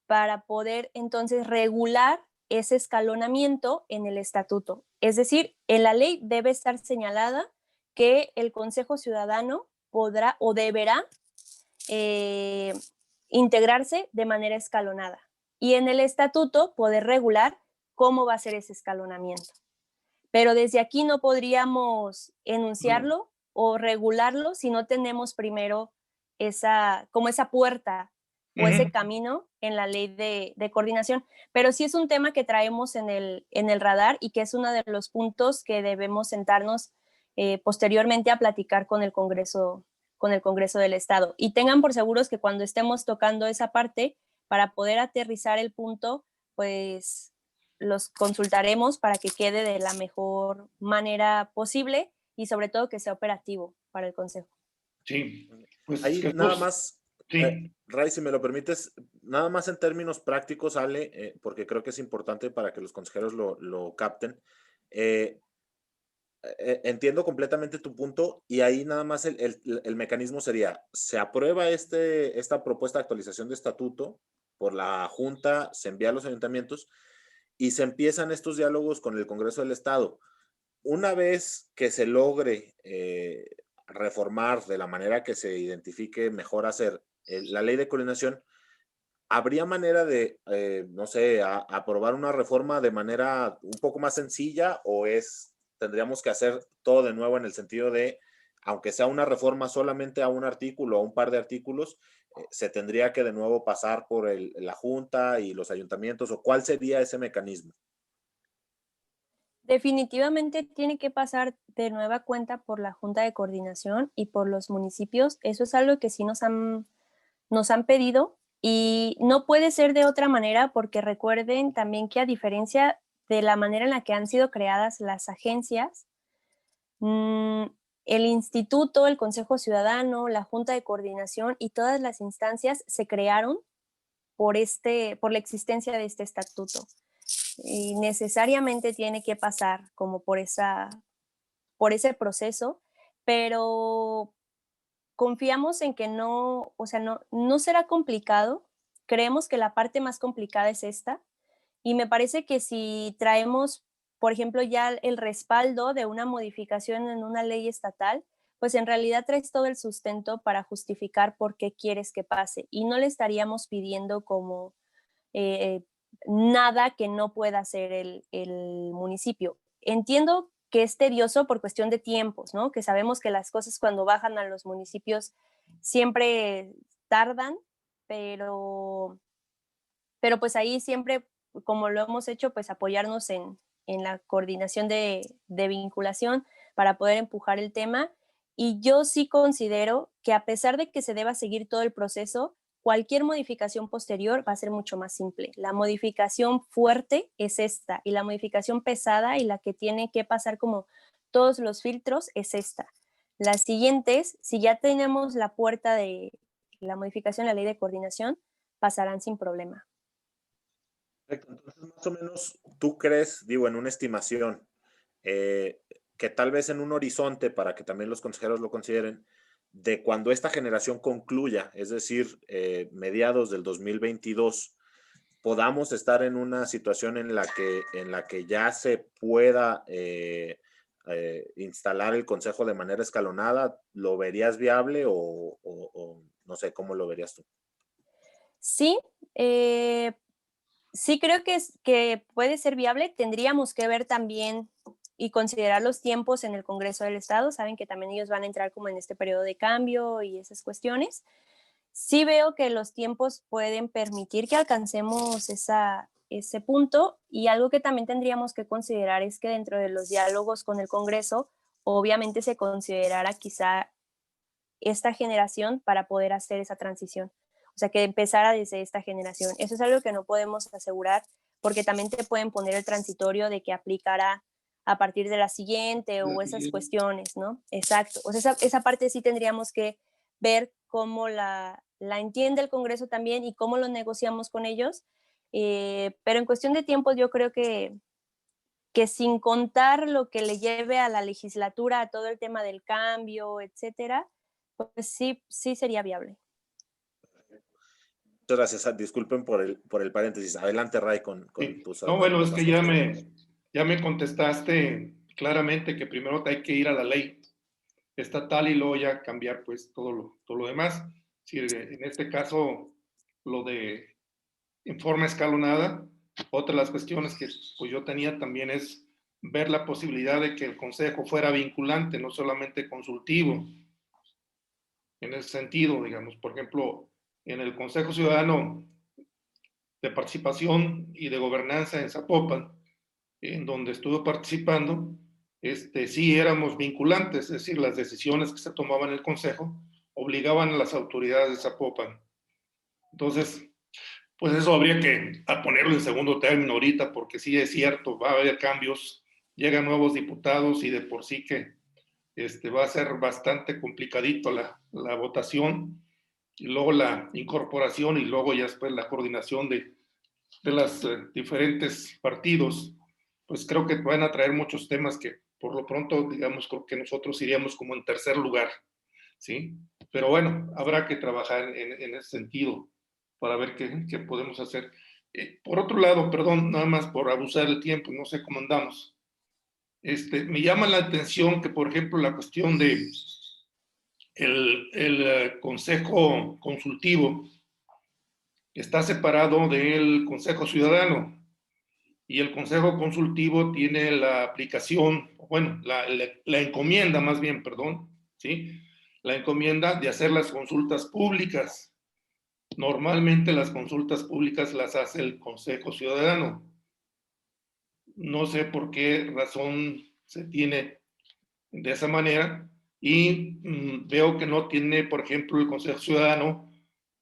para poder entonces regular ese escalonamiento en el estatuto. Es decir, en la ley debe estar señalada que el Consejo Ciudadano podrá o deberá integrarse de manera escalonada y en el estatuto poder regular cómo va a ser ese escalonamiento. Pero desde aquí no podríamos enunciarlo o regularlo si no tenemos primero esa puerta o ese camino en la ley de coordinación. Pero sí es un tema que traemos en el radar y que es uno de los puntos que debemos sentarnos posteriormente a platicar con el Congreso del Estado. Y tengan por seguros que cuando estemos tocando esa parte, para poder aterrizar el punto, pues los consultaremos para que quede de la mejor manera posible y sobre todo que sea operativo para el Consejo. Sí, pues ahí nada más, sí. Ray, si me lo permites, nada más en términos prácticos, Ale, porque creo que es importante para que los consejeros lo capten. Entiendo completamente tu punto y ahí nada más el mecanismo sería, se aprueba esta propuesta de actualización de estatuto por la Junta, se envía a los ayuntamientos y se empiezan estos diálogos con el Congreso del Estado. Una vez que se logre reformar de la manera que se identifique mejor hacer la ley de coordinación, ¿habría manera de, no sé, aprobar una reforma de manera un poco más sencilla o tendríamos que hacer todo de nuevo en el sentido de, aunque sea una reforma solamente a un artículo o un par de artículos, se tendría que de nuevo pasar por la Junta y los ayuntamientos, o cuál sería ese mecanismo? Definitivamente tiene que pasar de nueva cuenta por la Junta de Coordinación y por los municipios. Eso es algo que sí nos han pedido y no puede ser de otra manera porque recuerden también que a diferencia de la manera en la que han sido creadas las agencias, el instituto, el Consejo Ciudadano, la Junta de Coordinación y todas las instancias se crearon por la existencia de este estatuto. Y necesariamente tiene que pasar como por ese proceso, pero confiamos en que no será complicado. Creemos que la parte más complicada es esta, y me parece que si traemos, por ejemplo, ya el respaldo de una modificación en una ley estatal, pues en realidad traes todo el sustento para justificar por qué quieres que pase, y no le estaríamos pidiendo como nada que no pueda hacer el municipio. Entiendo que es tedioso por cuestión de tiempos, ¿no? Que sabemos que las cosas cuando bajan a los municipios siempre tardan, pero pues ahí siempre, como lo hemos hecho, pues apoyarnos en la coordinación de vinculación para poder empujar el tema. Y yo sí considero que a pesar de que se deba seguir todo el proceso, cualquier modificación posterior va a ser mucho más simple. La modificación fuerte es esta, y la modificación pesada y la que tiene que pasar como todos los filtros es esta. Las siguientes, si ya tenemos la puerta de la modificación de la ley de coordinación, pasarán sin problema. Perfecto. Entonces, más o menos, tú crees, digo, en una estimación, que tal vez en un horizonte, para que también los consejeros lo consideren, de cuando esta generación concluya, es decir, mediados del 2022, podamos estar en una situación en la que ya se pueda instalar el consejo de manera escalonada. ¿Lo verías viable o no sé, cómo lo verías tú? Sí, sí creo que puede ser viable. Tendríamos que ver también y considerar los tiempos en el Congreso del Estado. Saben que también ellos van a entrar como en este periodo de cambio y esas cuestiones. Sí veo que los tiempos pueden permitir que alcancemos ese punto, y algo que también tendríamos que considerar es que dentro de los diálogos con el Congreso, obviamente se considerara quizá esta generación para poder hacer esa transición. O sea, que empezara desde esta generación. Eso es algo que no podemos asegurar, porque también te pueden poner el transitorio de que aplicará a partir de la siguiente o esas cuestiones, ¿no? Exacto. O sea, esa parte sí tendríamos que ver cómo la entiende el Congreso también y cómo lo negociamos con ellos. Pero en cuestión de tiempo, yo creo que sin contar lo que le lleve a la legislatura, a todo el tema del cambio, etcétera, pues sí sería viable. Muchas gracias. Disculpen por el paréntesis. Adelante, Ray, con Sí. tus... No, bueno, es que ya me contestaste claramente que primero hay que ir a la ley estatal y luego ya cambiar pues todo lo demás. Si en este caso lo de en forma escalonada, otra de las cuestiones que pues yo tenía también es ver la posibilidad de que el consejo fuera vinculante, no solamente consultivo. En ese sentido, digamos, por ejemplo, en el Consejo Ciudadano de Participación y de Gobernanza en Zapopan, en donde estuve participando, sí éramos vinculantes, es decir, las decisiones que se tomaban en el Consejo obligaban a las autoridades de Zapopan. Entonces, pues eso habría que ponerlo en segundo término ahorita, porque sí es cierto, va a haber cambios, llegan nuevos diputados y de por sí que va a ser bastante complicadito la votación, y luego la incorporación y luego ya después la coordinación de los diferentes partidos. Pues creo que van a traer muchos temas que por lo pronto, digamos, creo que nosotros iríamos como en tercer lugar, ¿sí? Pero bueno, habrá que trabajar en ese sentido para ver qué podemos hacer. Por otro lado, perdón, nada más por abusar del tiempo, no sé cómo andamos. Me llama la atención que, por ejemplo, la cuestión de el Consejo Consultivo está separado del Consejo Ciudadano, y el Consejo Consultivo tiene la aplicación, bueno, la encomienda más bien, perdón, ¿sí? La encomienda de hacer las consultas públicas. Normalmente las consultas públicas las hace el Consejo Ciudadano. No sé por qué razón se tiene de esa manera, y veo que no tiene, por ejemplo, el Consejo Ciudadano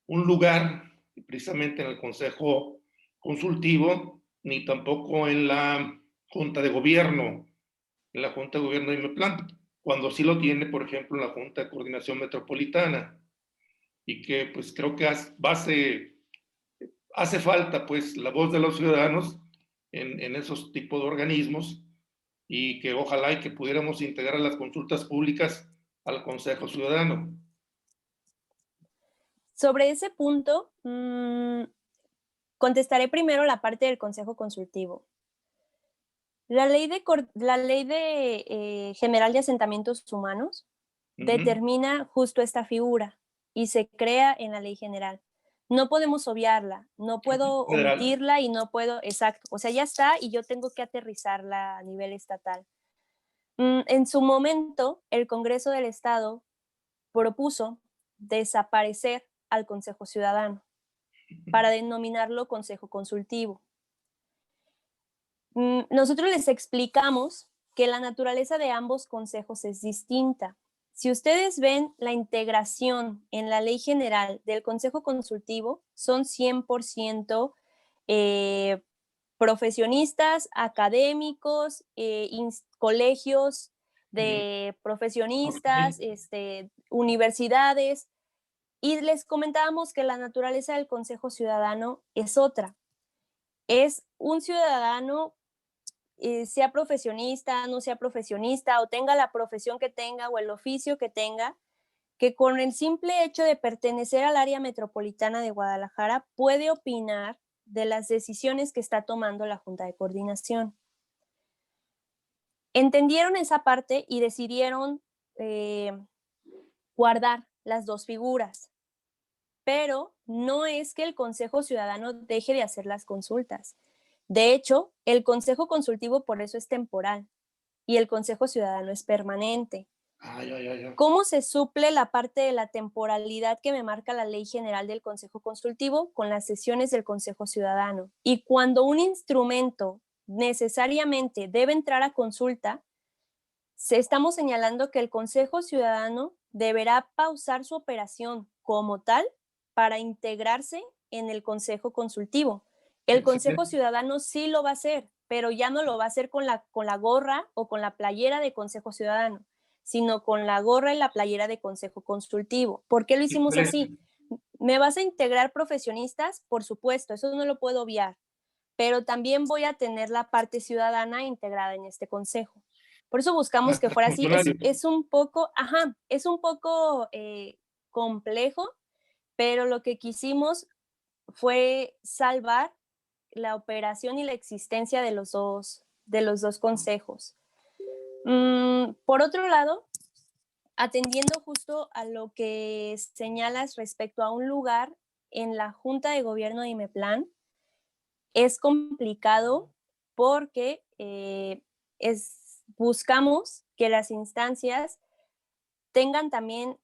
un lugar precisamente en el Consejo Consultivo ni tampoco en la Junta de Gobierno, de IMEPLAN, cuando sí lo tiene, por ejemplo, en la Junta de Coordinación Metropolitana, y que pues creo que hace falta pues la voz de los ciudadanos en esos tipos de organismos, y que ojalá y que pudiéramos integrar las consultas públicas al Consejo Ciudadano. Sobre ese punto, contestaré primero la parte del Consejo Consultivo. La Ley General de Asentamientos Humanos determina justo esta figura y se crea en la Ley General. No podemos obviarla, no puedo Federal. omitirla y no puedo, exacto, o sea, ya está y yo tengo que aterrizarla a nivel estatal. En su momento, el Congreso del Estado propuso desaparecer al Consejo Ciudadano para denominarlo Consejo Consultivo. Nosotros les explicamos que la naturaleza de ambos consejos es distinta. Si ustedes ven la integración en la ley general del Consejo Consultivo, son 100% profesionistas, académicos, colegios de profesionistas, universidades, y les comentábamos que la naturaleza del Consejo Ciudadano es otra. Es un ciudadano, sea profesionista, no sea profesionista, o tenga la profesión que tenga o el oficio que tenga, que con el simple hecho de pertenecer al área metropolitana de Guadalajara puede opinar de las decisiones que está tomando la Junta de Coordinación. Entendieron esa parte y decidieron guardar las dos figuras, pero no es que el Consejo Ciudadano deje de hacer las consultas. De hecho, el Consejo Consultivo por eso es temporal y el Consejo Ciudadano es permanente. ¿Cómo se suple la parte de la temporalidad que me marca la Ley General del Consejo Consultivo? Con las sesiones del Consejo Ciudadano. Y cuando un instrumento necesariamente debe entrar a consulta, estamos señalando que el Consejo Ciudadano deberá pausar su operación como tal para integrarse en el Consejo Consultivo. El Consejo Ciudadano sí lo va a hacer, pero ya no lo va a hacer con la gorra o con la playera de Consejo Ciudadano, sino con la gorra y la playera de Consejo Consultivo. ¿Por qué lo hicimos así? ¿Me vas a integrar profesionistas? Por supuesto, eso no lo puedo obviar, pero también voy a tener la parte ciudadana integrada en este consejo. Por eso buscamos que fuera así. Es un poco complejo, pero lo que quisimos fue salvar la operación y la existencia de los dos consejos. Por otro lado, atendiendo justo a lo que señalas respecto a un lugar en la Junta de Gobierno de IMEPLAN, es complicado porque buscamos que las instancias tengan también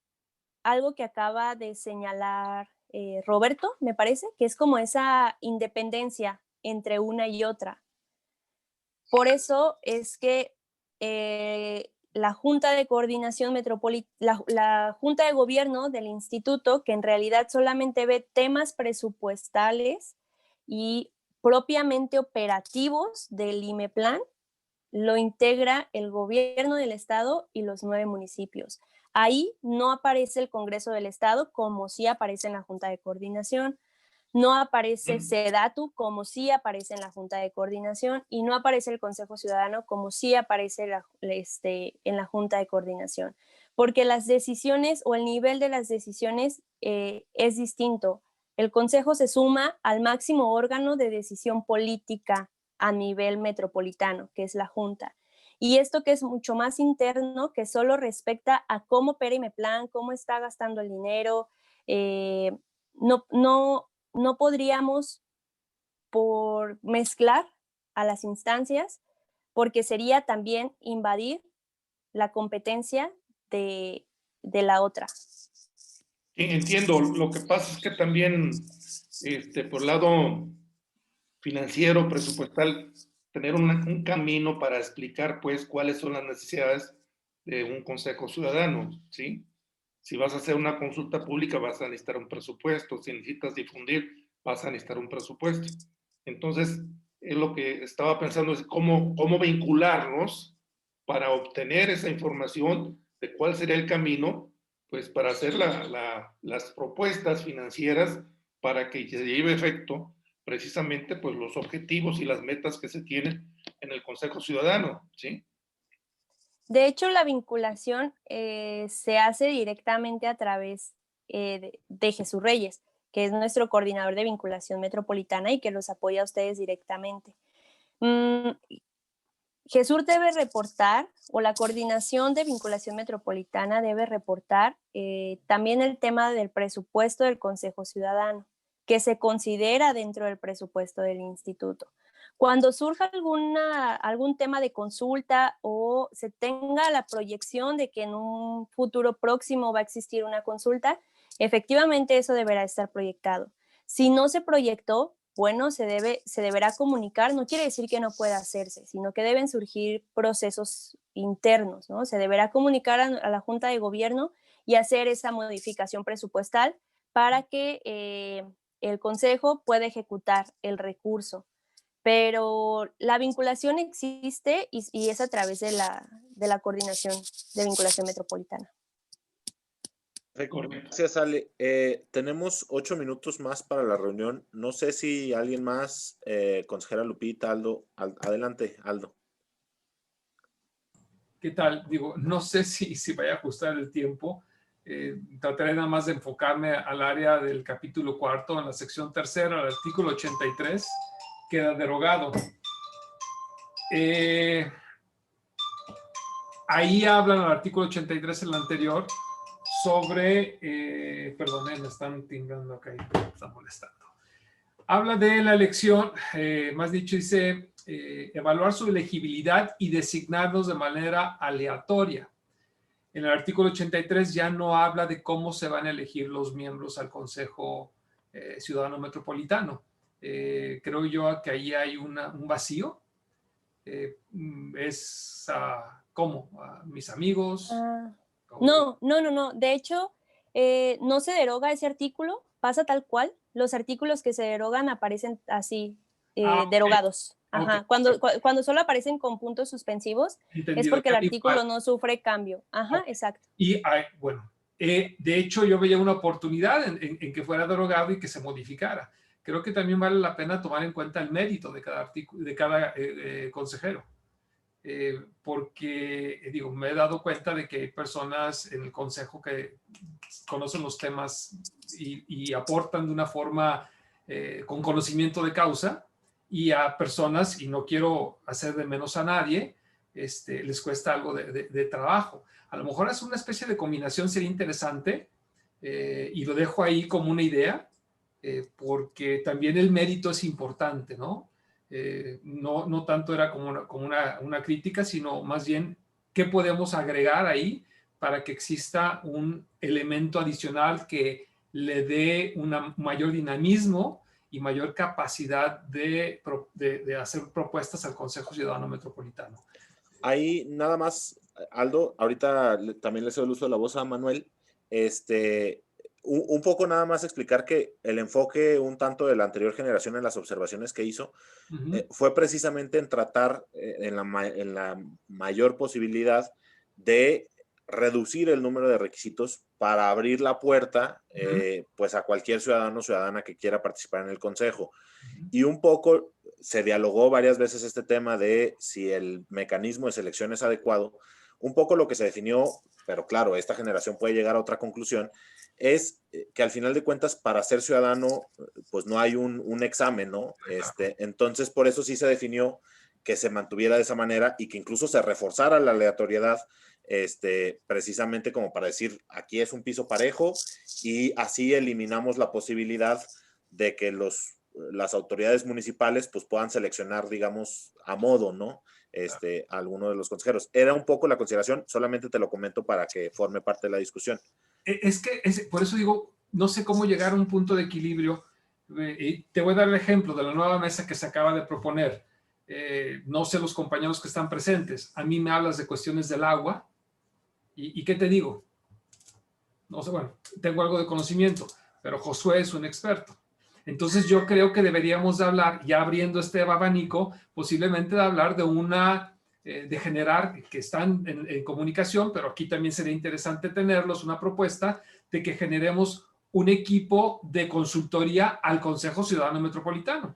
algo que acaba de señalar Roberto, me parece, que es como esa independencia entre una y otra. Por eso es que la Junta de Coordinación Metropolitana, la Junta de Gobierno del Instituto, que en realidad solamente ve temas presupuestales y propiamente operativos del IMEPLAN, lo integra el gobierno del estado y los 9 municipios. Ahí no aparece el Congreso del Estado como sí aparece en la Junta de Coordinación, no aparece SEDATU como sí aparece en la Junta de Coordinación y no aparece el Consejo Ciudadano como sí aparece en la Junta de Coordinación, porque las decisiones o el nivel de las decisiones es distinto. El Consejo se suma al máximo órgano de decisión política a nivel metropolitano, que es la Junta. Y esto que es mucho más interno, que solo respecta a cómo opera IMEPLAN, cómo está gastando el dinero, no podríamos por mezclar a las instancias, porque sería también invadir la competencia de la otra. Sí, entiendo. Lo que pasa es que también, por el lado financiero, presupuestal, tener un camino para explicar, pues, cuáles son las necesidades de un consejo ciudadano, ¿sí? Si vas a hacer una consulta pública, vas a necesitar un presupuesto. Si necesitas difundir, vas a necesitar un presupuesto. Entonces, es lo que estaba pensando, es cómo vincularnos para obtener esa información de cuál sería el camino, pues para hacer las propuestas financieras para que se lleve efecto precisamente pues los objetivos y las metas que se tienen en el Consejo Ciudadano, ¿sí? De hecho, la vinculación se hace directamente a través de Jesús Reyes, que es nuestro coordinador de vinculación metropolitana y que los apoya a ustedes directamente. Jesús debe reportar, o la coordinación de vinculación metropolitana debe reportar también el tema del presupuesto del Consejo Ciudadano, que se considera dentro del presupuesto del instituto. Cuando surja algún tema de consulta o se tenga la proyección de que en un futuro próximo va a existir una consulta, efectivamente eso deberá estar proyectado. Si no se proyectó, bueno, se deberá comunicar, no quiere decir que no pueda hacerse, sino que deben surgir procesos internos, ¿no? Se deberá comunicar a la Junta de Gobierno y hacer esa modificación presupuestal para que el Consejo pueda ejecutar el recurso. Pero la vinculación existe y es a través de la coordinación de vinculación metropolitana. Gracias, Ale. Tenemos 8 minutos más para la reunión. No sé si alguien más, consejera Lupita, Aldo, adelante, Aldo. ¿Qué tal? Digo, no sé si vaya a ajustar el tiempo. Trataré nada más de enfocarme al área del capítulo 4, en la sección 3, el artículo 83, queda derogado. Ahí habla en el artículo 83, el anterior, sobre, perdón, me están timbrando acá, me están molestando. Habla de la elección, más dicho, dice, evaluar su elegibilidad y designarlos de manera aleatoria. En el artículo 83 ya no habla de cómo se van a elegir los miembros al Consejo Ciudadano Metropolitano. Creo yo que ahí hay un vacío. ¿Cómo? ¿Mis amigos? No. De hecho, no se deroga ese artículo, pasa tal cual. Los artículos que se derogan aparecen así, derogados. Ajá. Okay. Cuando solo aparecen con puntos suspensivos, entendido, es porque el artículo no sufre cambio. Ajá, okay. Exacto. Y bueno, de hecho yo veía una oportunidad en que fuera derogado y que se modificara. Creo que también vale la pena tomar en cuenta el mérito de cada artículo, de cada consejero. Porque, digo, me he dado cuenta de que hay personas en el consejo que conocen los temas y aportan de una forma con conocimiento de causa, y a personas, y no quiero hacer de menos a nadie, les cuesta algo de trabajo. A lo mejor es una especie de combinación, sería interesante, y lo dejo ahí como una idea, porque también el mérito es importante, ¿no? No tanto era como una crítica, sino más bien qué podemos agregar ahí para que exista un elemento adicional que le dé un mayor dinamismo y mayor capacidad de hacer propuestas al Consejo Ciudadano Metropolitano. Ahí nada más, Aldo, ahorita también le cedo el uso de la voz a Manuel. Un poco nada más explicar que el enfoque un tanto de la anterior generación en las observaciones que hizo fue precisamente en tratar en la mayor posibilidad de reducir el número de requisitos para abrir la puerta pues a cualquier ciudadano o ciudadana que quiera participar en el consejo. Y un poco se dialogó varias veces este tema de si el mecanismo de selección es adecuado. Un poco lo que se definió, pero claro, esta generación puede llegar a otra conclusión, es que al final de cuentas para ser ciudadano pues no hay un examen, ¿no? Entonces por eso sí se definió que se mantuviera de esa manera y que incluso se reforzara la aleatoriedad, precisamente como para decir aquí es un piso parejo, y así eliminamos la posibilidad de que las autoridades municipales pues puedan seleccionar, digamos, a modo, ¿no? Alguno de los consejeros. Era un poco la consideración, solamente te lo comento para que forme parte de la discusión. Por eso digo, no sé cómo llegar a un punto de equilibrio. Te voy a dar el ejemplo de la nueva mesa que se acaba de proponer. No sé los compañeros que están presentes. A mí me hablas de cuestiones del agua. ¿Y qué te digo? No sé, bueno, tengo algo de conocimiento, pero Josué es un experto. Entonces yo creo que deberíamos de hablar, ya abriendo este abanico, posiblemente de hablar de de generar, que están en comunicación, pero aquí también sería interesante tenerlos, una propuesta de que generemos un equipo de consultoría al Consejo Ciudadano Metropolitano.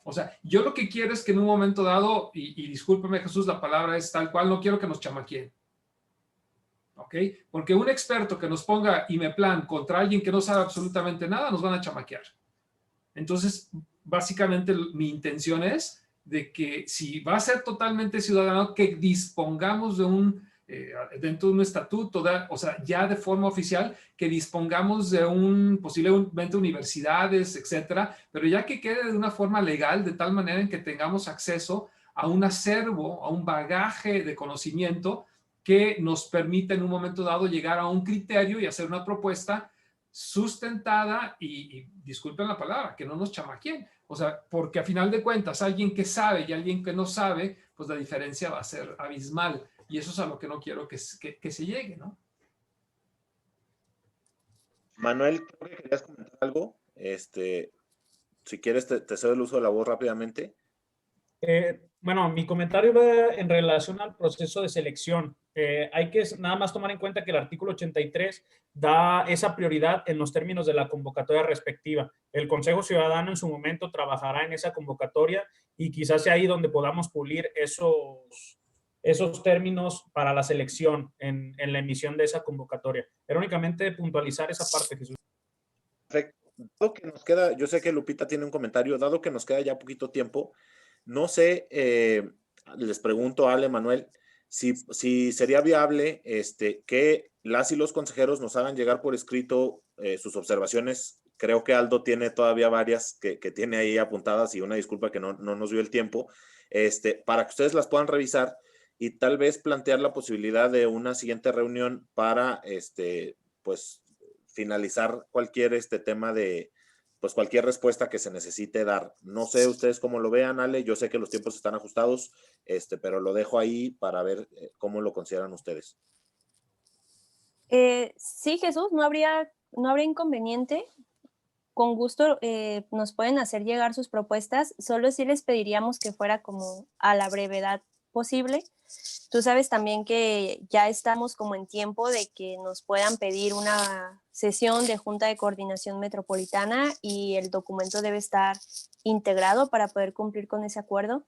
O sea, yo lo que quiero es que en un momento dado, y discúlpeme Jesús, la palabra es tal cual, no quiero que nos chamaqueen. ¿Ok? Porque un experto que nos ponga IMEPLAN contra alguien que no sabe absolutamente nada, nos van a chamaquear. Entonces, básicamente mi intención es de que si va a ser totalmente ciudadano, que dispongamos de dentro de un estatuto, o sea, ya de forma oficial, que dispongamos de posiblemente universidades, etcétera, pero ya que quede de una forma legal, de tal manera en que tengamos acceso a un acervo, a un bagaje de conocimiento que nos permita en un momento dado llegar a un criterio y hacer una propuesta sustentada y disculpen la palabra, que no nos chamaqueen. O sea, porque a final de cuentas, alguien que sabe y alguien que no sabe, pues la diferencia va a ser abismal. Y eso es a lo que no quiero que se llegue, ¿no? Manuel, creo que querías comentar algo. Si quieres, te cedo el uso de la voz rápidamente. Bueno, mi comentario va en relación al proceso de selección. Hay que nada más tomar en cuenta que el artículo 83 da esa prioridad en los términos de la convocatoria respectiva. El Consejo Ciudadano en su momento trabajará en esa convocatoria y quizás sea ahí donde podamos pulir esos términos para la selección en la emisión de esa convocatoria. Era únicamente puntualizar esa parte, Jesús. Perfecto. Dado que nos queda, yo sé que Lupita tiene un comentario, dado que nos queda ya poquito tiempo, no sé, les pregunto a Ale, Manuel, si sería viable que las y los consejeros nos hagan llegar por escrito sus observaciones. Creo que Aldo tiene todavía varias que tiene ahí apuntadas y una disculpa que no nos dio el tiempo, para que ustedes las puedan revisar y tal vez plantear la posibilidad de una siguiente reunión para, pues, finalizar cualquier tema de, pues cualquier respuesta que se necesite dar. No sé ustedes cómo lo vean, Ale, yo sé que los tiempos están ajustados, pero lo dejo ahí para ver cómo lo consideran ustedes. Sí, Jesús, no habría inconveniente. Con gusto nos pueden hacer llegar sus propuestas, solo sí les pediríamos que fuera como a la brevedad posible. Tú sabes también que ya estamos como en tiempo de que nos puedan pedir una sesión de Junta de Coordinación Metropolitana y el documento debe estar integrado para poder cumplir con ese acuerdo.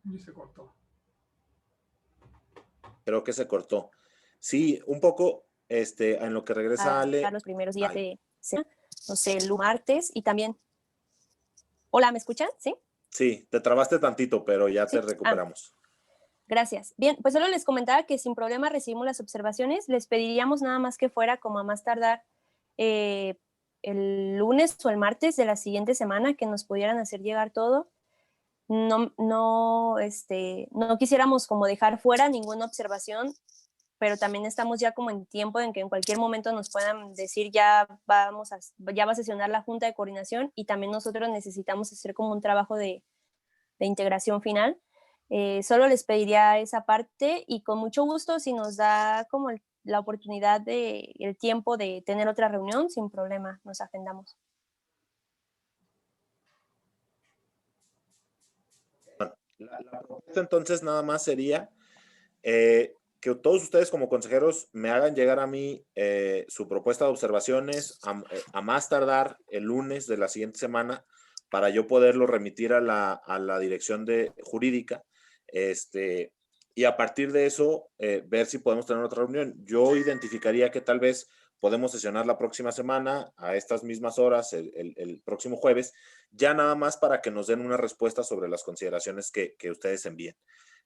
Y se cortó. Creo que se cortó. Sí, un poco, en lo que regresa Ale. Los primeros días de semana, no sé, el martes y también. Hola, ¿me escuchan? ¿Sí? Sí, te trabaste tantito, pero ya te recuperamos. Gracias. Bien, pues solo les comentaba que sin problema recibimos las observaciones. Les pediríamos nada más que fuera como a más tardar el lunes o el martes de la siguiente semana que nos pudieran hacer llegar todo. No quisiéramos como dejar fuera ninguna observación, pero también estamos ya como en tiempo en que en cualquier momento nos puedan decir ya va a sesionar la Junta de Coordinación y también nosotros necesitamos hacer como un trabajo de integración final. Solo les pediría esa parte y con mucho gusto si nos da como la oportunidad el tiempo de tener otra reunión, sin problema, nos agendamos. La propuesta entonces nada más sería que todos ustedes como consejeros me hagan llegar a mí su propuesta de observaciones a más tardar el lunes de la siguiente semana para yo poderlo remitir a la dirección jurídica y a partir de eso ver si podemos tener otra reunión. Yo identificaría que tal vez podemos sesionar la próxima semana a estas mismas horas, el próximo jueves, ya nada más para que nos den una respuesta sobre las consideraciones que ustedes envíen.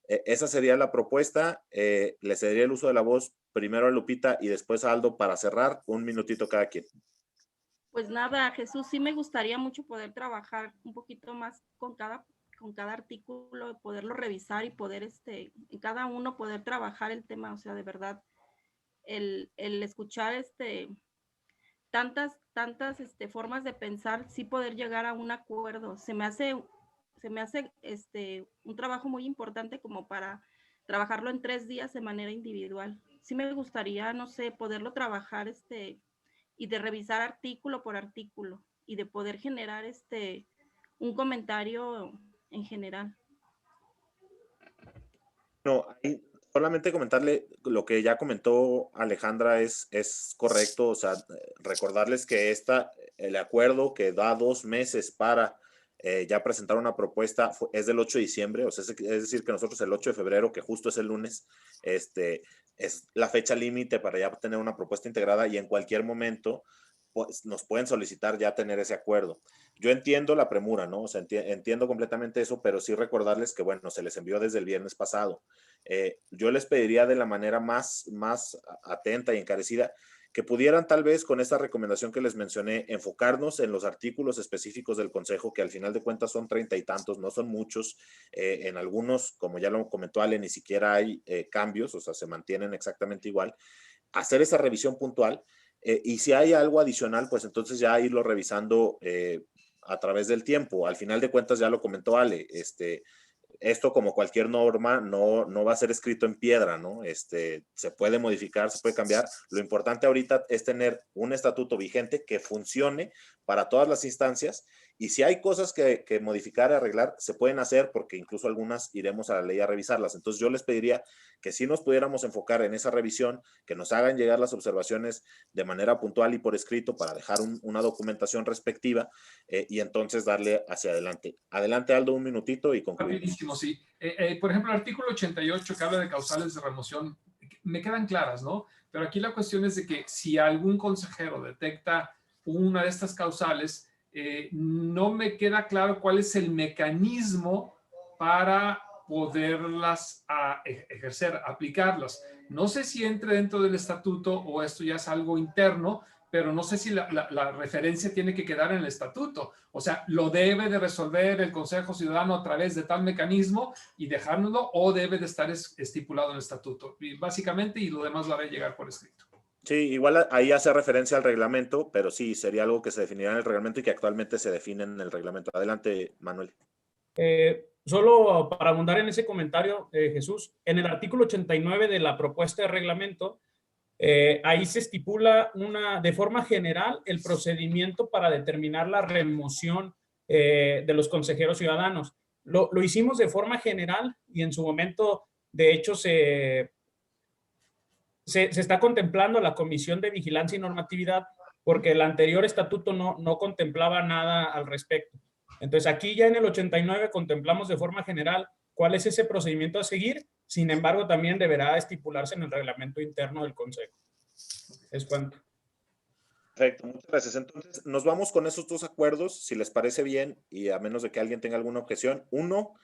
Esa sería la propuesta. Le cedería el uso de la voz primero a Lupita y después a Aldo para cerrar. 1 minutito cada quien. Pues nada, Jesús, sí me gustaría mucho poder trabajar un poquito más con cada artículo, poderlo revisar y poder en cada uno poder trabajar el tema. O sea, de verdad, el escuchar tantas formas de pensar, sí poder llegar a un acuerdo. Se me hace un trabajo muy importante como para trabajarlo en 3 días de manera individual. Sí me gustaría, no sé, poderlo trabajar de revisar artículo por artículo y de poder generar un comentario en general. No, solamente comentarle lo que ya comentó Alejandra es correcto, o sea, recordarles que el acuerdo que da 2 meses para ya presentar una propuesta es del 8 de diciembre, o sea, es decir, que nosotros el 8 de febrero, que justo es el lunes, es la fecha límite para ya tener una propuesta integrada y en cualquier momento pues, nos pueden solicitar ya tener ese acuerdo. Yo entiendo la premura, ¿no? O sea, entiendo completamente eso, pero sí recordarles que, bueno, se les envió desde el viernes pasado. Yo les pediría de la manera más atenta y encarecida que pudieran tal vez con esta recomendación que les mencioné enfocarnos en los artículos específicos del Consejo, que al final de cuentas son 30 y tantos, no son muchos. En algunos, como ya lo comentó Ale, ni siquiera hay cambios, o sea, se mantienen exactamente igual. Hacer esa revisión puntual y si hay algo adicional, pues entonces ya irlo revisando a través del tiempo. Al final de cuentas, ya lo comentó Ale, esto como cualquier norma no va a ser escrito en piedra, ¿no? Se puede modificar, se puede cambiar. Lo importante ahorita es tener un estatuto vigente que funcione para todas las instancias y si hay cosas que modificar, arreglar, se pueden hacer porque incluso algunas iremos a la ley a revisarlas. Entonces yo les pediría que si nos pudiéramos enfocar en esa revisión, que nos hagan llegar las observaciones de manera puntual y por escrito para dejar una documentación respectiva y entonces darle hacia adelante. Adelante, Aldo, un minutito y concluimos. Rapidísimo, sí. Por ejemplo, el artículo 88 que habla de causales de remoción, me quedan claras, ¿no? Pero aquí la cuestión es de que si algún consejero detecta una de estas causales, no me queda claro cuál es el mecanismo para poderlas ejercer, aplicarlas. No sé si entre dentro del estatuto o esto ya es algo interno, pero no sé si la referencia tiene que quedar en el estatuto. O sea, lo debe de resolver el Consejo Ciudadano a través de tal mecanismo y dejárnoslo, o debe de estar estipulado en el estatuto. Y básicamente, y lo demás lo haré llegar por escrito. Sí, igual ahí hace referencia al reglamento, pero sí, sería algo que se definirá en el reglamento y que actualmente se define en el reglamento. Adelante, Manuel. Solo para abundar en ese comentario, Jesús, en el artículo 89 de la propuesta de reglamento, ahí se estipula de forma general el procedimiento para determinar la remoción de los consejeros ciudadanos. Lo hicimos de forma general y en su momento, de hecho, se está contemplando la Comisión de Vigilancia y Normatividad porque el anterior estatuto no contemplaba nada al respecto. Entonces, aquí ya en el 89 contemplamos de forma general cuál es ese procedimiento a seguir. Sin embargo, también deberá estipularse en el reglamento interno del Consejo. Es cuanto. Perfecto, muchas gracias. Entonces, nos vamos con esos 2 acuerdos, si les parece bien, y a menos de que alguien tenga alguna objeción. Uno,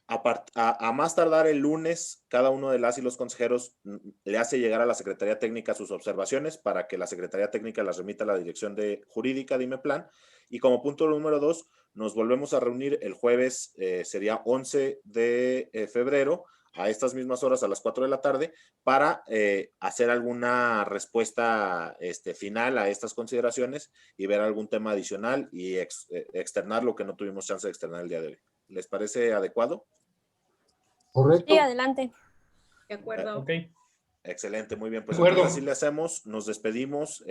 a más tardar el lunes, cada uno de las y los consejeros le hace llegar a la Secretaría Técnica sus observaciones para que la Secretaría Técnica las remita a la Dirección Jurídica de IMEPLAN. Y como punto número 2, nos volvemos a reunir el jueves, sería 11 de febrero, a estas mismas horas, a las 4 de la tarde, para hacer alguna respuesta final a estas consideraciones y ver algún tema adicional y externar lo que no tuvimos chance de externar el día de hoy. ¿Les parece adecuado? Correcto. Sí, adelante. De acuerdo. Ok. Excelente, muy bien. Pues entonces así le hacemos, nos despedimos.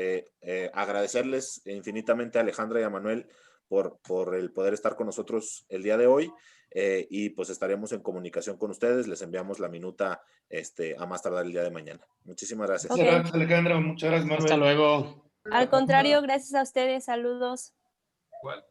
Agradecerles infinitamente a Alejandra y a Manuel por el poder estar con nosotros el día de hoy y pues estaremos en comunicación con ustedes. Les enviamos la minuta a más tardar el día de mañana. Muchísimas gracias. Ok. Muchas gracias, Alejandra. Muchas gracias, Manuel. Hasta luego. Al contrario, gracias a ustedes. Saludos. Igual.